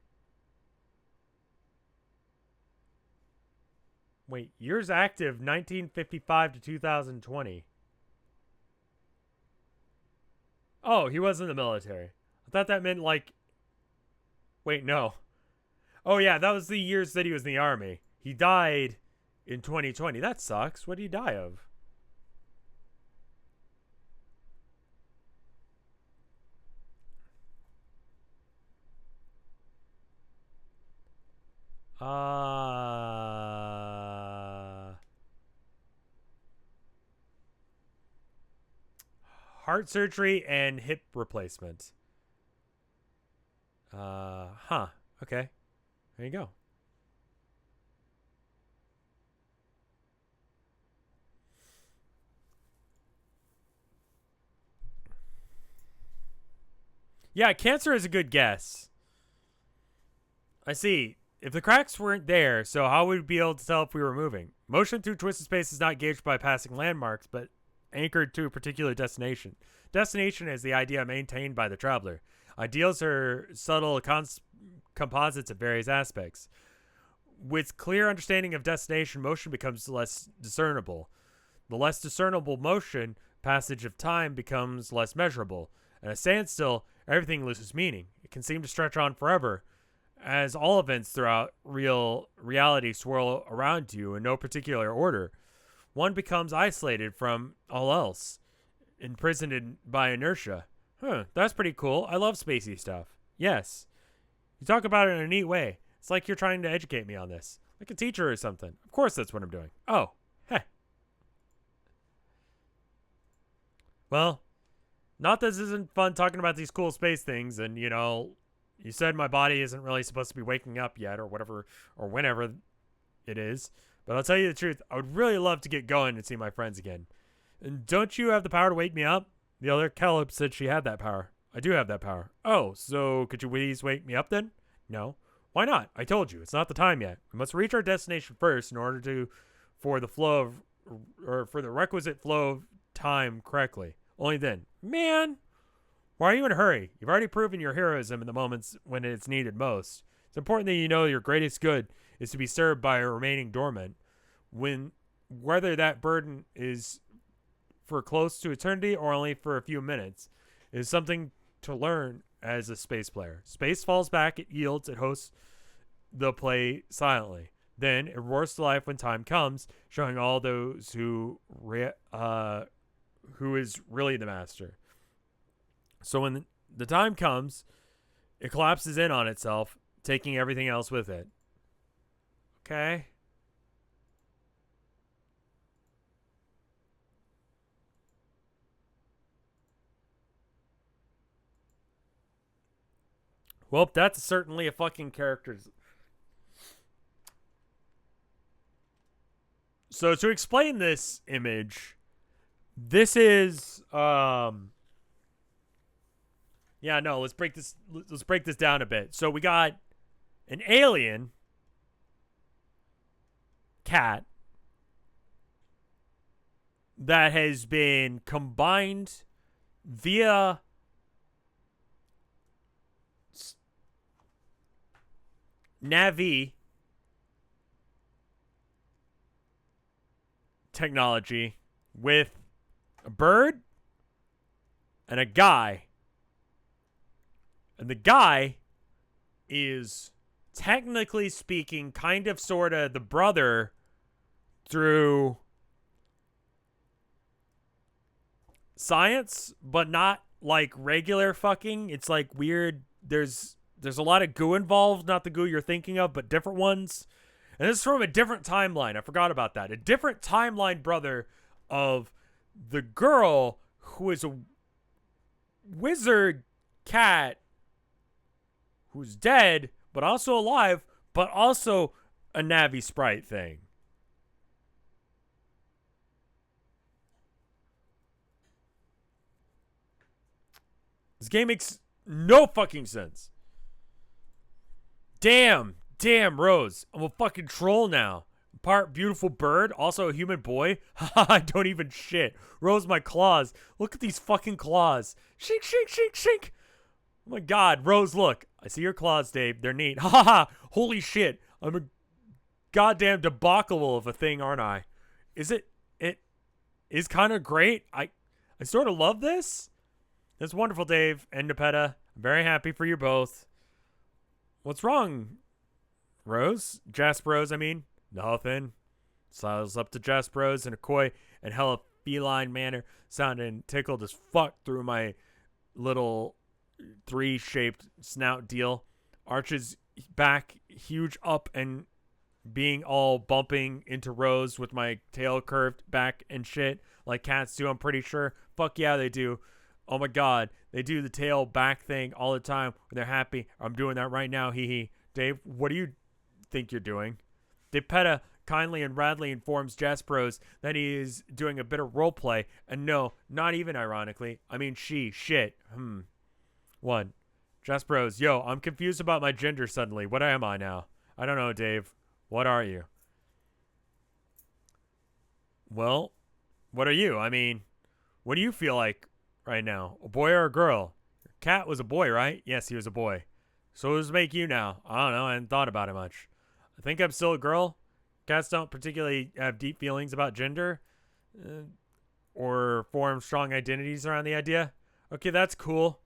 Wait, years active, 1955 to 2020. Oh, he was in the military. I thought that meant like... Wait, no. Oh yeah, that was the years that he was in the army. He died in 2020. That sucks. What did he die of? heart surgery and hip replacement. Okay. There you go. Yeah, cancer is a good guess. I see. If the cracks weren't there, so how would we be able to tell if we were moving? Motion through twisted space is not gauged by passing landmarks, but anchored to a particular destination. Destination is the idea maintained by the traveler. Ideals are subtle composites of various aspects. With clear understanding of destination, motion becomes less discernible. The less discernible motion, passage of time becomes less measurable. At a standstill, everything loses meaning. It can seem to stretch on forever, as all events throughout reality swirl around you in no particular order. One becomes isolated from all else, imprisoned by inertia. That's pretty cool. I love spacey stuff. Yes. You talk about it in a neat way. It's like you're trying to educate me on this. Like a teacher or something. Of course that's what I'm doing. Oh, heh. Well, not that this isn't fun talking about these cool space things, and, you know, you said my body isn't really supposed to be waking up yet, or whatever, or whenever it is. But I'll tell you the truth, I would really love to get going and see my friends again. And don't you have the power to wake me up? The other Caleb said she had that power. I do have that power. Oh, so could you please wake me up then? No. Why not? I told you, it's not the time yet. We must reach our destination first in order to, for the requisite flow of time correctly. Only then. Man, why are you in a hurry? You've already proven your heroism in the moments when it's needed most. It's important that you know your greatest good is to be served by remaining dormant. Whether that burden is for close to eternity or only for a few minutes is something to learn as a space player. Space falls back, it yields, it hosts the play silently. Then it roars to life when time comes, showing all those who is really the master. So when the time comes, it collapses in on itself, taking everything else with it. Okay. Well, that's certainly a fucking character's. So to explain this image, this is yeah, no, let's break this down a bit. So we got an alien cat that has been combined via Navi technology with a bird and a guy. And the guy is, technically speaking, kind of sort of the brother through science, but not like regular fucking. It's like weird. There's a lot of goo involved, not the goo you're thinking of, but different ones. And this is from a different timeline. I forgot about that. A different timeline brother of the girl who is a wizard cat who's dead, but also alive, but also a Navi sprite thing. This game makes no fucking sense. Damn, Rose. I'm a fucking troll now. Part beautiful bird, also a human boy. I don't even shit. Rose, my claws. Look at these fucking claws. Shink, shink, shink, shink. Oh my god, Rose, look. I see your claws, Dave. They're neat. Ha ha ha. Holy shit. I'm a goddamn debacle of a thing, aren't I? It is kind of great. I sort of love this. It's wonderful, Dave and Nepeta. I'm very happy for you both. What's wrong, Rose? Jasperose, I mean. Nothing. Smiles up to Jasperose in a coy and hella feline manner, sounding tickled as fuck through my little 3-shaped snout deal. Arches back, huge up, and being all bumping into Rose with my tail curved back and shit like cats do, I'm pretty sure. Fuck yeah, they do. Oh my god, they do the tail back thing all the time when they're happy. I'm doing that right now, hee hee. Dave, what do you think you're doing? DePetta kindly and radly informs Jasperos that he is doing a bit of roleplay, and no, not even ironically. I mean, shit. 1. Jasperos, yo, I'm confused about my gender suddenly. What am I now? I don't know, Dave. What are you? Well, what are you? I mean, what do you feel like right now? A boy or a girl? Your cat was a boy, right? Yes, he was a boy. So what does it make you now? I don't know. I hadn't thought about it much. I think I'm still a girl. Cats don't particularly have deep feelings about gender or form strong identities around the idea. Okay, that's cool.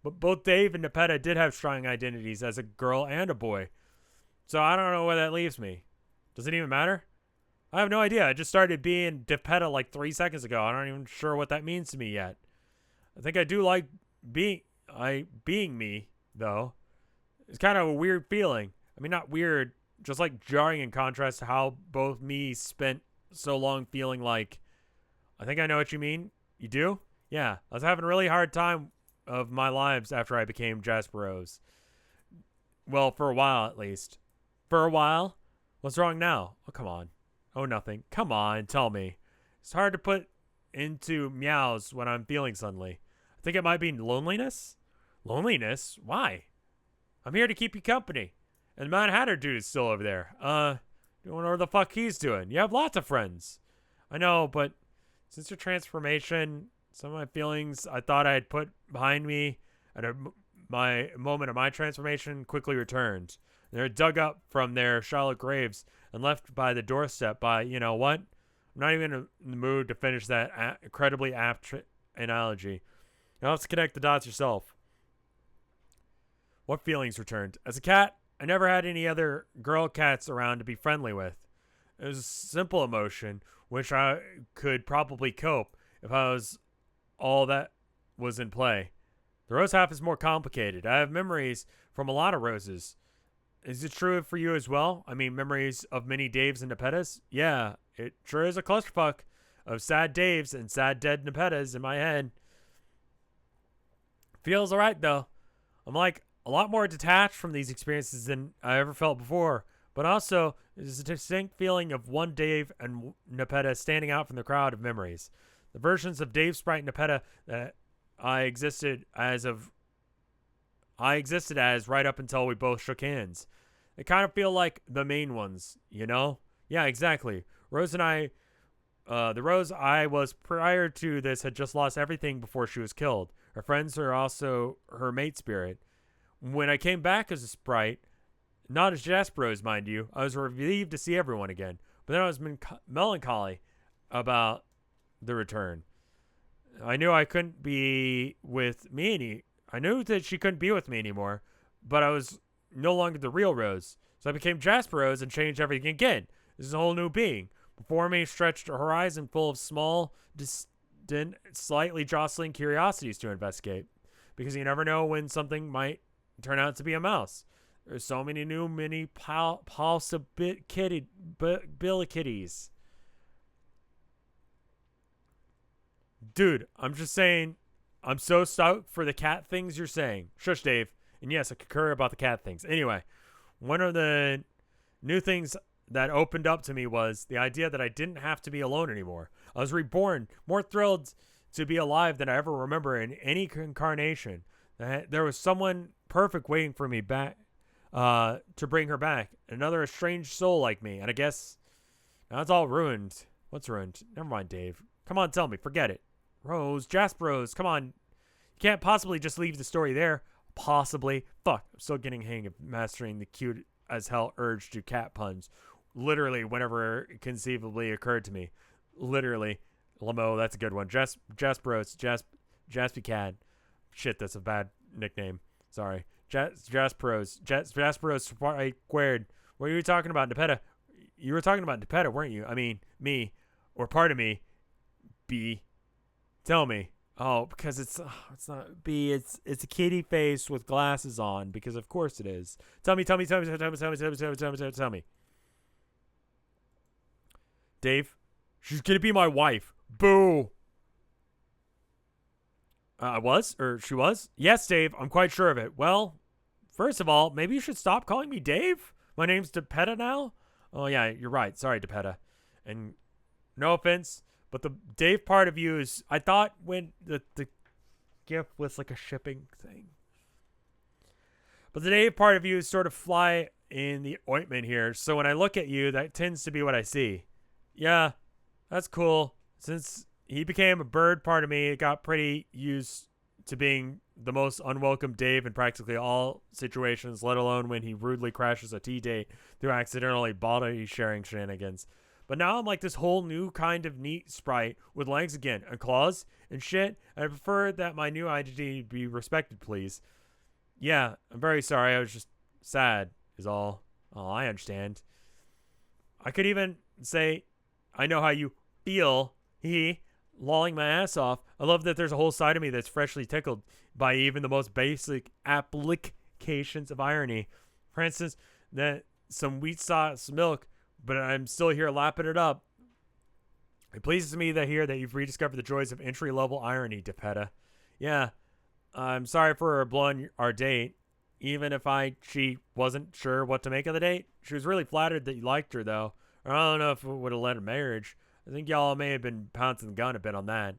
But both Dave and Nepeta did have strong identities as a girl and a boy. So I don't know where that leaves me. Does it even matter? I have no idea. I just started being Nepeta like 3 seconds ago. I'm not even sure what that means to me yet. I think I do like being me, though. It's kind of a weird feeling. I mean, not weird, just like jarring in contrast to how both me spent so long feeling like, I think I know what you mean. You do? Yeah. I was having a really hard time of my lives after I became Jasperos. Well, for a while at least. For a while? What's wrong now? Oh, come on. Oh, nothing. Come on, tell me. It's hard to put into meows when I'm feeling suddenly. I think it might be loneliness? Loneliness? Why? I'm here to keep you company. And the Mad Hatter dude is still over there. Doing whatever the fuck he's doing. You have lots of friends. I know, but since your transformation, some of my feelings I thought I had put behind me at my moment of my transformation quickly returned. They're dug up from their shallow graves and left by the doorstep by, you know what? I'm not even in the mood to finish that incredibly apt analogy. You'll have to connect the dots yourself. What feelings returned? As a cat, I never had any other girl cats around to be friendly with. It was a simple emotion, which I could probably cope if I was all that was in play. The rose half is more complicated. I have memories from a lot of roses. Is it true for you as well? I mean, memories of many Daves and Nepetas? Yeah, it sure is a clusterfuck of sad Daves and sad dead Nepetas in my head. Feels alright, though. I'm like a lot more detached from these experiences than I ever felt before, but also there's a distinct feeling of one Dave and Nepeta standing out from the crowd of memories. The versions of Dave, Sprite, and Nepeta that I existed as right up until we both shook hands. They kind of feel like the main ones, you know? Yeah, exactly. Rose and I, the Rose I was prior to this had just lost everything before she was killed. Her friends are also her mate spirit. When I came back as a Sprite, not as Jasperos, mind you, I was relieved to see everyone again. But then I was melancholy about the return. I knew I couldn't be with me I knew that she couldn't be with me anymore, but I was no longer the real Rose. So I became Jasperos and changed everything again. This is a whole new being. Before me stretched a horizon full of small, distant, slightly jostling curiosities to investigate. Because you never know when something might turn out to be a mouse. There's so many new mini billy-kitties. Dude, I'm just saying, I'm so stoked for the cat things you're saying. Shush, Dave. And yes, I concur about the cat things. Anyway, one of the new things that opened up to me was the idea that I didn't have to be alone anymore. I was reborn, more thrilled to be alive than I ever remember in any incarnation. There was someone perfect waiting for me back, to bring her back. Another estranged soul like me. And I guess now it's all ruined. What's ruined? Never mind, Dave. Come on, tell me. Forget it. Rose, Jasperos, come on. You can't possibly just leave the story there. Possibly. Fuck. I'm still getting hang of mastering the cute as hell urge to cat puns. Literally, whenever it conceivably occurred to me. Literally. Lamo, that's a good one. Jasperos, Jaspy Cat. Shit, that's a bad nickname. Sorry. Jasperos squared. What are you talking about, Nepeta? You were talking about Nepeta, weren't you? I mean, me. Or part of me. B. Tell me. Oh, because it's not B. It's a kitty face with glasses on. Because of course it is. Tell me. Dave, she's gonna be my wife. Boo. I was? Or she was? Yes, Dave, I'm quite sure of it. Well, first of all, maybe you should stop calling me Dave. My name's DePetta now. Oh, yeah, you're right. Sorry, DePetta. And no offense, but the Dave part of you is, I thought when the gift was like a shipping thing. But the Dave part of you is sort of fly in the ointment here. So when I look at you, that tends to be what I see. Yeah, that's cool. Since he became a bird part of me, it got pretty used to being the most unwelcome Dave in practically all situations, let alone when he rudely crashes a tea date through accidentally body sharing shenanigans. But now I'm like this whole new kind of neat sprite with legs again and claws and shit. And I prefer that my new identity be respected, please. Yeah, I'm very sorry. I was just sad, is all. Oh, I understand. I could even say, I know how you feel. Lolling my ass off. I love that there's a whole side of me that's freshly tickled by even the most basic applications of irony. For instance, that some wheat sauce milk, but I'm still here lapping it up. It pleases me to hear that you've rediscovered the joys of entry-level irony, DePetta. Yeah, I'm sorry for blowing our date. Even if she wasn't sure what to make of the date. She was really flattered that you liked her, though. Or I don't know if it would have led to marriage. I think y'all may have been pouncing the gun a bit on that.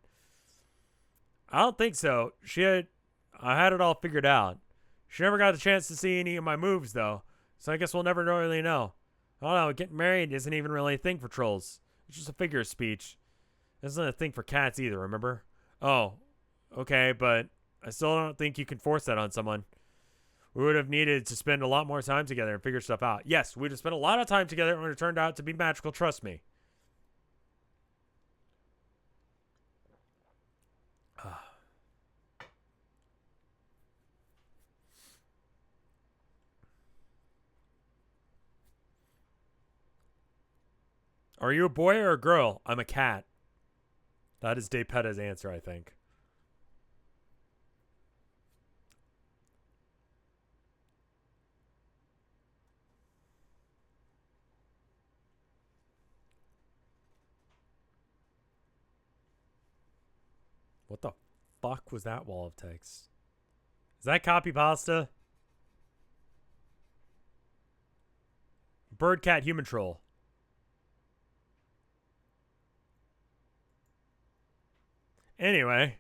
I don't think so. I had it all figured out. She never got the chance to see any of my moves, though. So I guess we'll never really know. I don't know, getting married isn't even really a thing for trolls. It's just a figure of speech. It isn't a thing for cats either, remember? Oh, okay, but I still don't think you can force that on someone. We would have needed to spend a lot more time together and figure stuff out. Yes, we'd have spent a lot of time together and it turned out to be magical, trust me. Are you a boy or a girl? I'm a cat. That is DePetta's answer, I think. What the fuck was that wall of text? Is that copy pasta? Bird, cat, human troll. Anyway.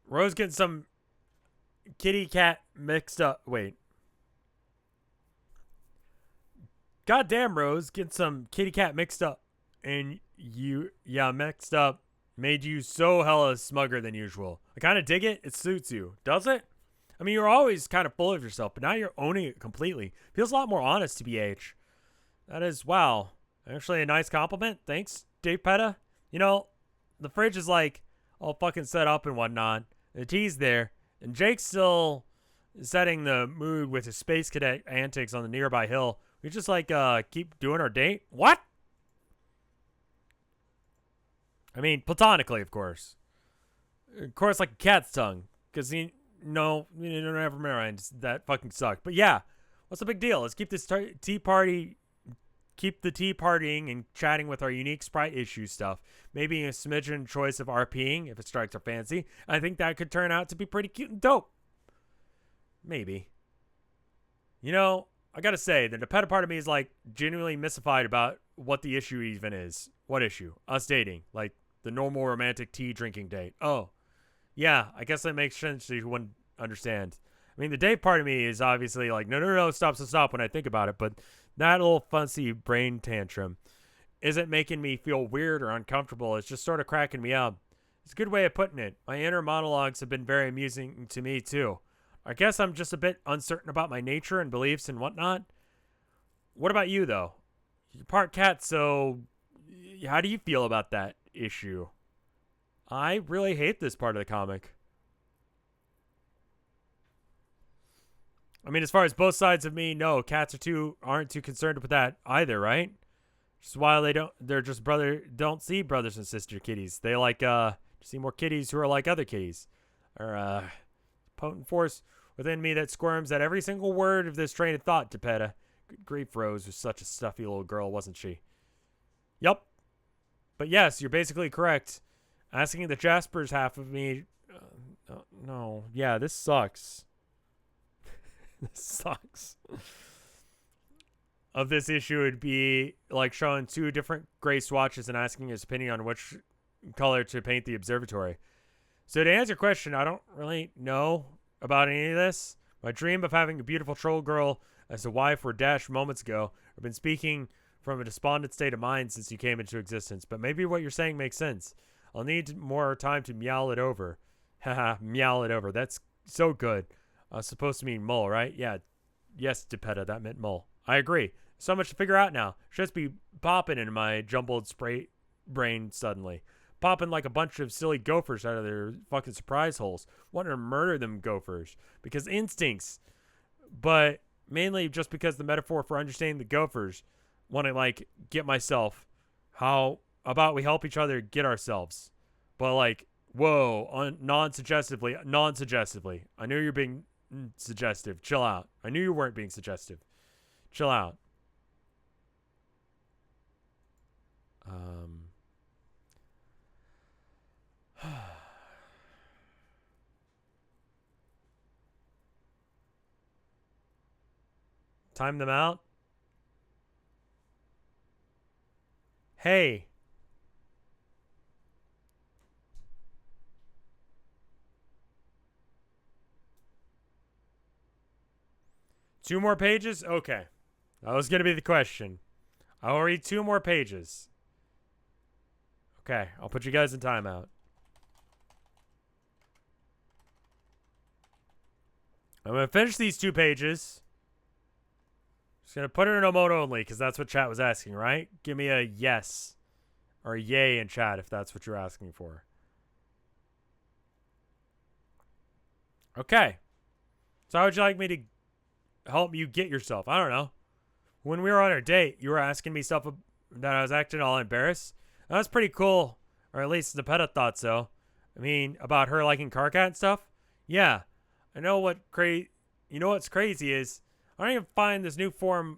Rose getting some kitty cat mixed up. Wait. Goddamn, Rose, getting some kitty cat mixed up. And mixed up made you so hella smugger than usual. I kind of dig it. It suits you. Does it? I mean, you're always kind of full of yourself, but now you're owning it completely. Feels a lot more honest, TBH. That is, wow. Actually, a nice compliment. Thanks, DePetta. You know, the fridge is like all fucking set up and whatnot. The tea's there, and Jake's still setting the mood with his space cadet antics on the nearby hill. We just like keep doing our date. What? I mean, platonically, of course. Of course, like a cat's tongue, because you don't ever mind. That fucking sucked. But yeah, what's the big deal? Let's keep this tea party. Keep the tea partying and chatting with our unique sprite issue stuff. Maybe a smidgen choice of RPing if it strikes our fancy. I think that could turn out to be pretty cute and dope. Maybe. You know, I gotta say, the DePetta part of me is like genuinely mystified about what the issue even is. What issue? Us dating. Like the normal romantic tea drinking date. Oh. Yeah, I guess that makes sense so you wouldn't understand. I mean, the Dave part of me is obviously like, no, stop when I think about it, but that little fussy brain tantrum isn't making me feel weird or uncomfortable. It's just sort of cracking me up. It's a good way of putting it. My inner monologues have been very amusing to me, too. I guess I'm just a bit uncertain about my nature and beliefs and whatnot. What about you, though? You're part cat, so how do you feel about that issue? I really hate this part of the comic. I mean, as far as both sides of me, no, cats aren't too concerned with that either, right? Just while they're just don't see brothers and sister kitties. They like see more kitties who are like other kitties. Or potent force within me that squirms at every single word of this train of thought, DePetta. Good grief, Rose was such a stuffy little girl, wasn't she? Yup. But yes, you're basically correct. Asking the Jasper's half of me. No. Yeah, this sucks. This sucks. Of this issue would be like showing two different gray swatches and asking his opinion on which color to paint the observatory. So to answer your question, I don't really know about any of this. My dream of having a beautiful troll girl as a wife were dashed moments ago. I've been speaking from a despondent state of mind since you came into existence, but maybe what you're saying makes sense. I'll need more time to meow it over. Haha, meow it over. That's so good. Supposed to mean mole, right? Yeah. Yes, Depetta, that meant mole. I agree. So much to figure out now. Should just be popping in my jumbled spray brain suddenly. Popping like a bunch of silly gophers out of their fucking surprise holes. Wanting to murder them gophers. Because instincts. But mainly just because the metaphor for understanding the gophers. Want to like get myself. How about we help each other get ourselves. But like, whoa. Non-suggestively. I knew you're being suggestive. Chill out. I knew you weren't being suggestive. Chill out. Time them out. Hey. Two more pages? Okay. That was going to be the question. I will read 2 more pages. Okay, I'll put you guys in timeout. I'm going to finish these 2 pages. Just going to put it in a mode only because that's what chat was asking, right? Give me a yes or a yay in chat if that's what you're asking for. Okay. So how would you like me to help you get yourself? I don't know. When we were on our date, you were asking me stuff that I was acting all embarrassed. That was pretty cool. Or at least Nepeta thought so. I mean, about her liking Karkat and stuff. Yeah. I know what you know what's crazy is I don't even find this new form,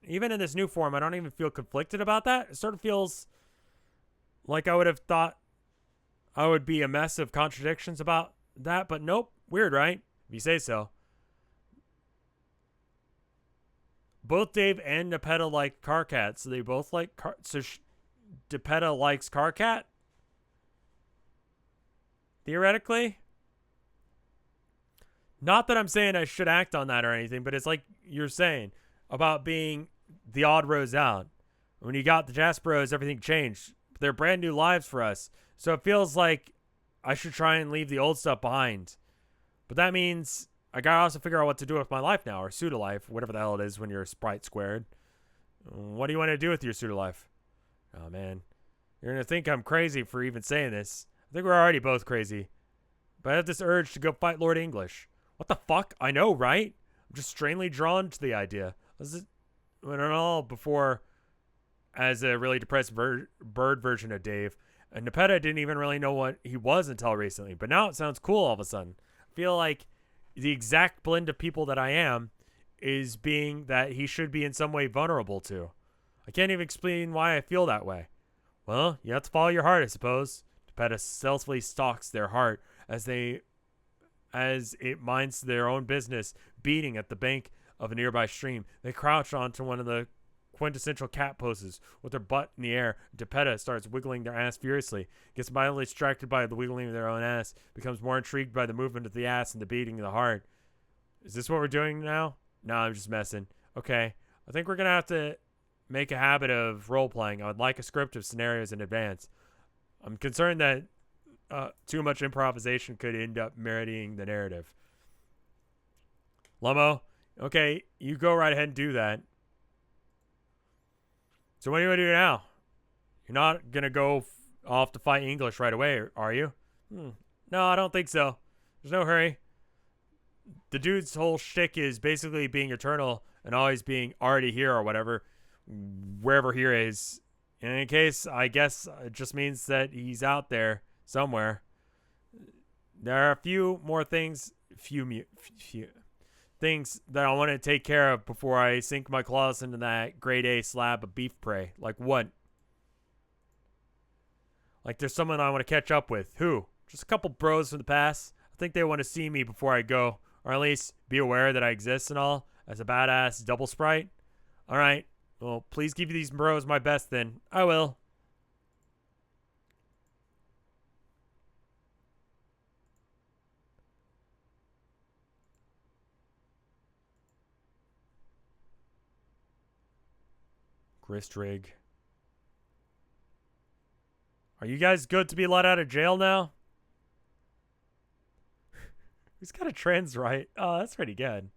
even in this new form, I don't even feel conflicted about that. It sort of feels like I would have thought I would be a mess of contradictions about that, but nope. Weird, right? If you say so. Both Dave and Nepeta like Karkat, so they both like Nepeta likes Karkat? Theoretically? Not that I'm saying I should act on that or anything, but it's like you're saying about being the odd rose out. When you got the Jasperos, everything changed. They're brand new lives for us. So it feels like I should try and leave the old stuff behind. But that means I gotta also figure out what to do with my life now, or pseudo-life, whatever the hell it is when you're a sprite squared. What do you want to do with your pseudo-life? Oh, man. You're gonna think I'm crazy for even saying this. I think we're already both crazy. But I have this urge to go fight Lord English. What the fuck? I know, right? I'm just strangely drawn to the idea. This is went on all before as a really depressed bird version of Dave. And Nepeta didn't even really know what he was until recently. But now it sounds cool all of a sudden. I feel like the exact blend of people that I am is being that he should be in some way vulnerable to. I can't even explain why I feel that way. Well, you have to follow your heart, I suppose. Nepeta stealthily stalks their heart as it minds their own business, beating at the bank of a nearby stream. They crouch onto one of the quintessential cat poses with their butt in the air. Nepeta starts wiggling their ass furiously, gets mildly distracted by the wiggling of their own ass, becomes more intrigued by the movement of the ass and the beating of the heart. Is this what we're doing now? No, I'm just messing. Okay, I think we're going to have to make a habit of role-playing. I would like a script of scenarios in advance. I'm concerned that too much improvisation could end up meriting the narrative. Lomo, okay, you go right ahead and do that. So what do you want to do now? You're not going to go off to fight English right away, are you? No, I don't think so. There's no hurry. The dude's whole shtick is basically being eternal and always being already here or whatever, wherever here is. In any case, I guess it just means that he's out there somewhere. There are a few more things, few things that I want to take care of before I sink my claws into that grade A slab of beef prey. Like what? Like there's someone I want to catch up with. Who? Just a couple bros from the past. I think they want to see me before I go, or at least be aware that I exist and all, as a badass double sprite. All right. Well, please give these bros my best then. I will. Grist rig. Are you guys good to be let out of jail now? He's got a trans right. Oh, that's pretty good.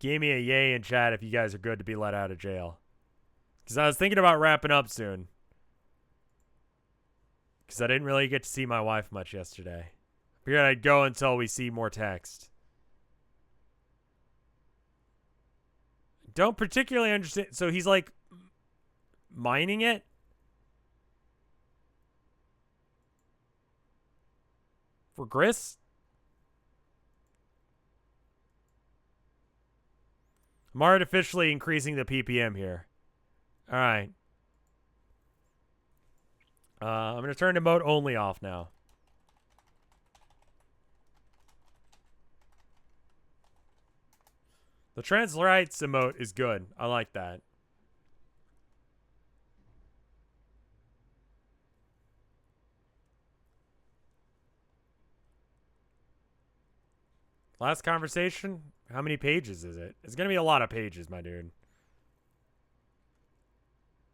Give me a yay in chat if you guys are good to be let out of jail. Because I was thinking about wrapping up soon. Because I didn't really get to see my wife much yesterday. Figured I'd go until we see more text. Don't particularly understand. So he's like mining it? For grist? I'm artificially increasing the PPM here. All right. I'm going to turn emote only off now. The trans rights emote is good. I like that. Last conversation? How many pages is it? It's going to be a lot of pages, my dude.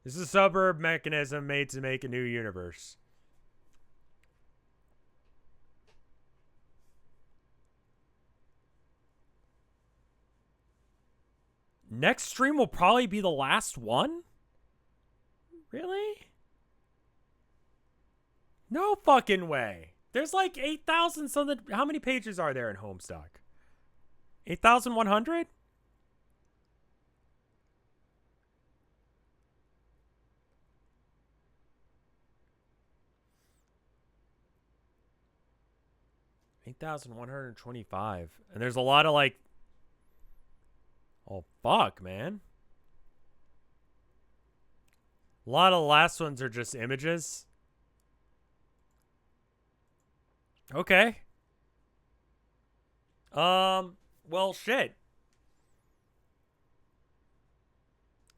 This is a suburb mechanism made to make a new universe. Next stream will probably be the last one? Really? No fucking way. There's like 8,000 something. How many pages are there in Homestuck? 8,100? $8,125. And there's a lot of like, oh fuck, man. A lot of the last ones are just images. Okay. Well, shit.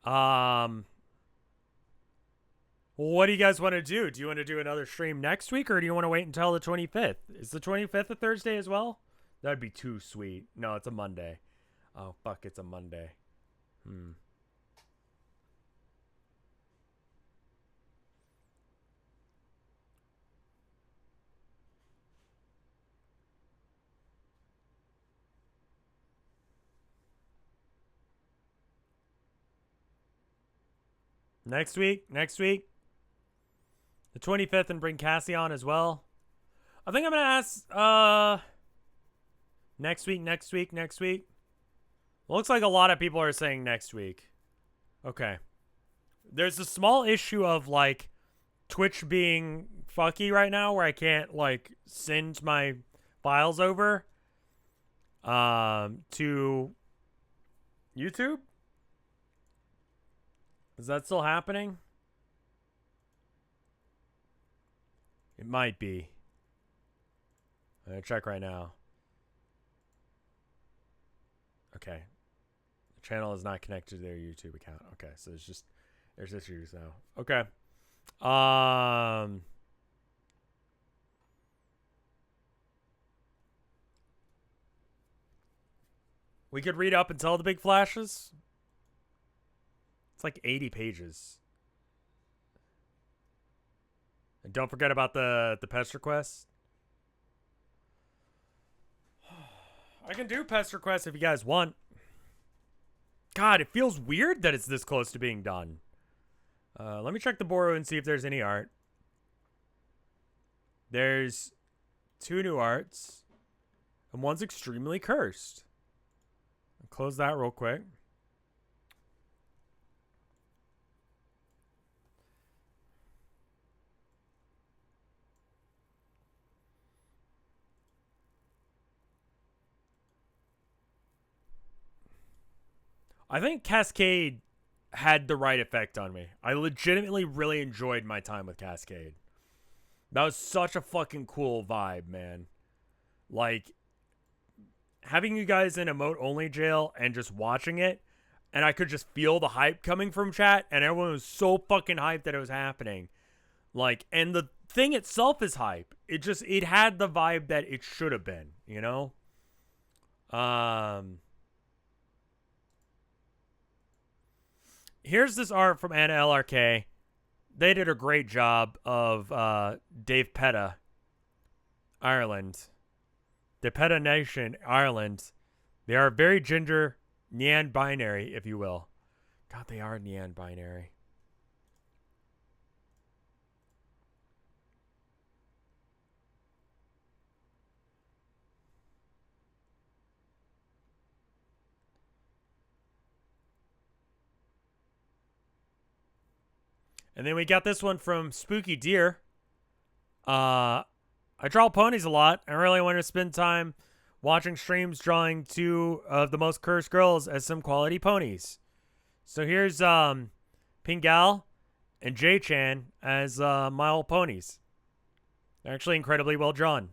Well, what do you guys want to do? Do you want to do another stream next week, or do you want to wait until the 25th? Is the 25th a Thursday as well? That'd be too sweet. No, it's a Monday. Oh, fuck, it's a Monday. Next week? The 25th, and bring Cassie on as well. I think I'm going to ask, next week. Looks like a lot of people are saying next week. Okay. There's a small issue of, like, Twitch being fucky right now where I can't, like, send my files over to YouTube. Is that still happening? It might be. I'm going to check right now. Okay. The channel is not connected to their YouTube account. Okay, so there's issues now. Okay. We could read up until the big flashes. It's like 80 pages. And don't forget about the pest requests. I can do pest requests if you guys want. God, it feels weird that it's this close to being done. Let me check the Boru and see if there's any art. There's 2 new arts. And one's extremely cursed. I'll close that real quick. I think Cascade had the right effect on me. I legitimately really enjoyed my time with Cascade. That was such a fucking cool vibe, man. Like, having you guys in emote only jail and just watching it, and I could just feel the hype coming from chat, and everyone was so fucking hyped that it was happening. Like, and the thing itself is hype. It had the vibe that it should have been, you know? Here's this art from Anna LRK. They did a great job of Dave Petta, Ireland. The Petta Nation, Ireland. They are very ginger, Nean binary, if you will. God, they are Nean binary. And then we got this one from Spooky Deer. I draw ponies a lot. I really want to spend time watching streams drawing two of the most cursed girls as some quality ponies. So here's Pingal and J-Chan as my old ponies. They're actually incredibly well drawn.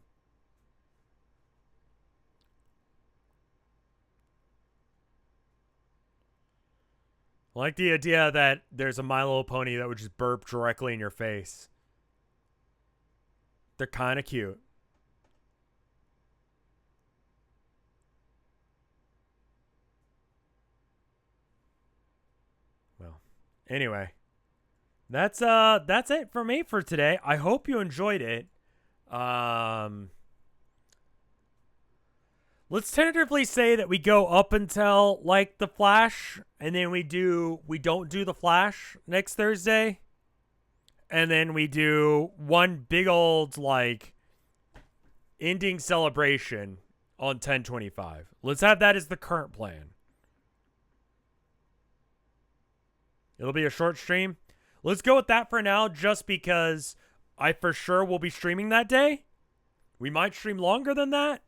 I like the idea that there's a My Little Pony that would just burp directly in your face. They're kind of cute. Well, anyway, that's it for me for today. I hope you enjoyed it. Let's tentatively say that we go up until like the Flash, and then we don't do the Flash next Thursday, and then we do one big old like ending celebration on 10/25. Let's have that as the current plan. It'll be a short stream. Let's go with that for now, just because I for sure will be streaming that day. We might stream longer than that.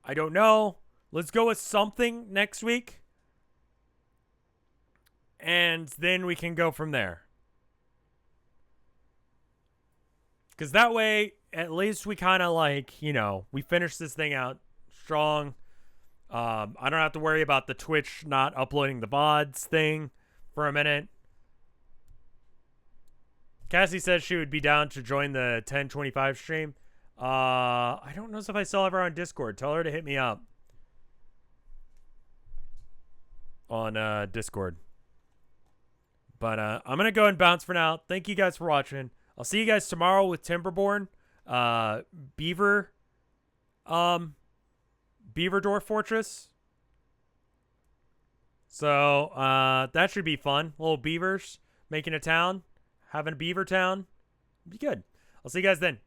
I don't know. Let's go with something next week. And then we can go from there. Because that way, at least we kind of like, you know, we finish this thing out strong. I don't have to worry about the Twitch not uploading the VODs thing for a minute. Cassie says she would be down to join the 10/25 stream. I don't know if I still have her on Discord. Tell her to hit me up on Discord. But I'm gonna go and bounce for now. Thank you guys for watching. I'll see you guys tomorrow with Timberborn, Beaver Door Fortress. So that should be fun. Little beavers making a town, having a beaver town. Be good. I'll see you guys then.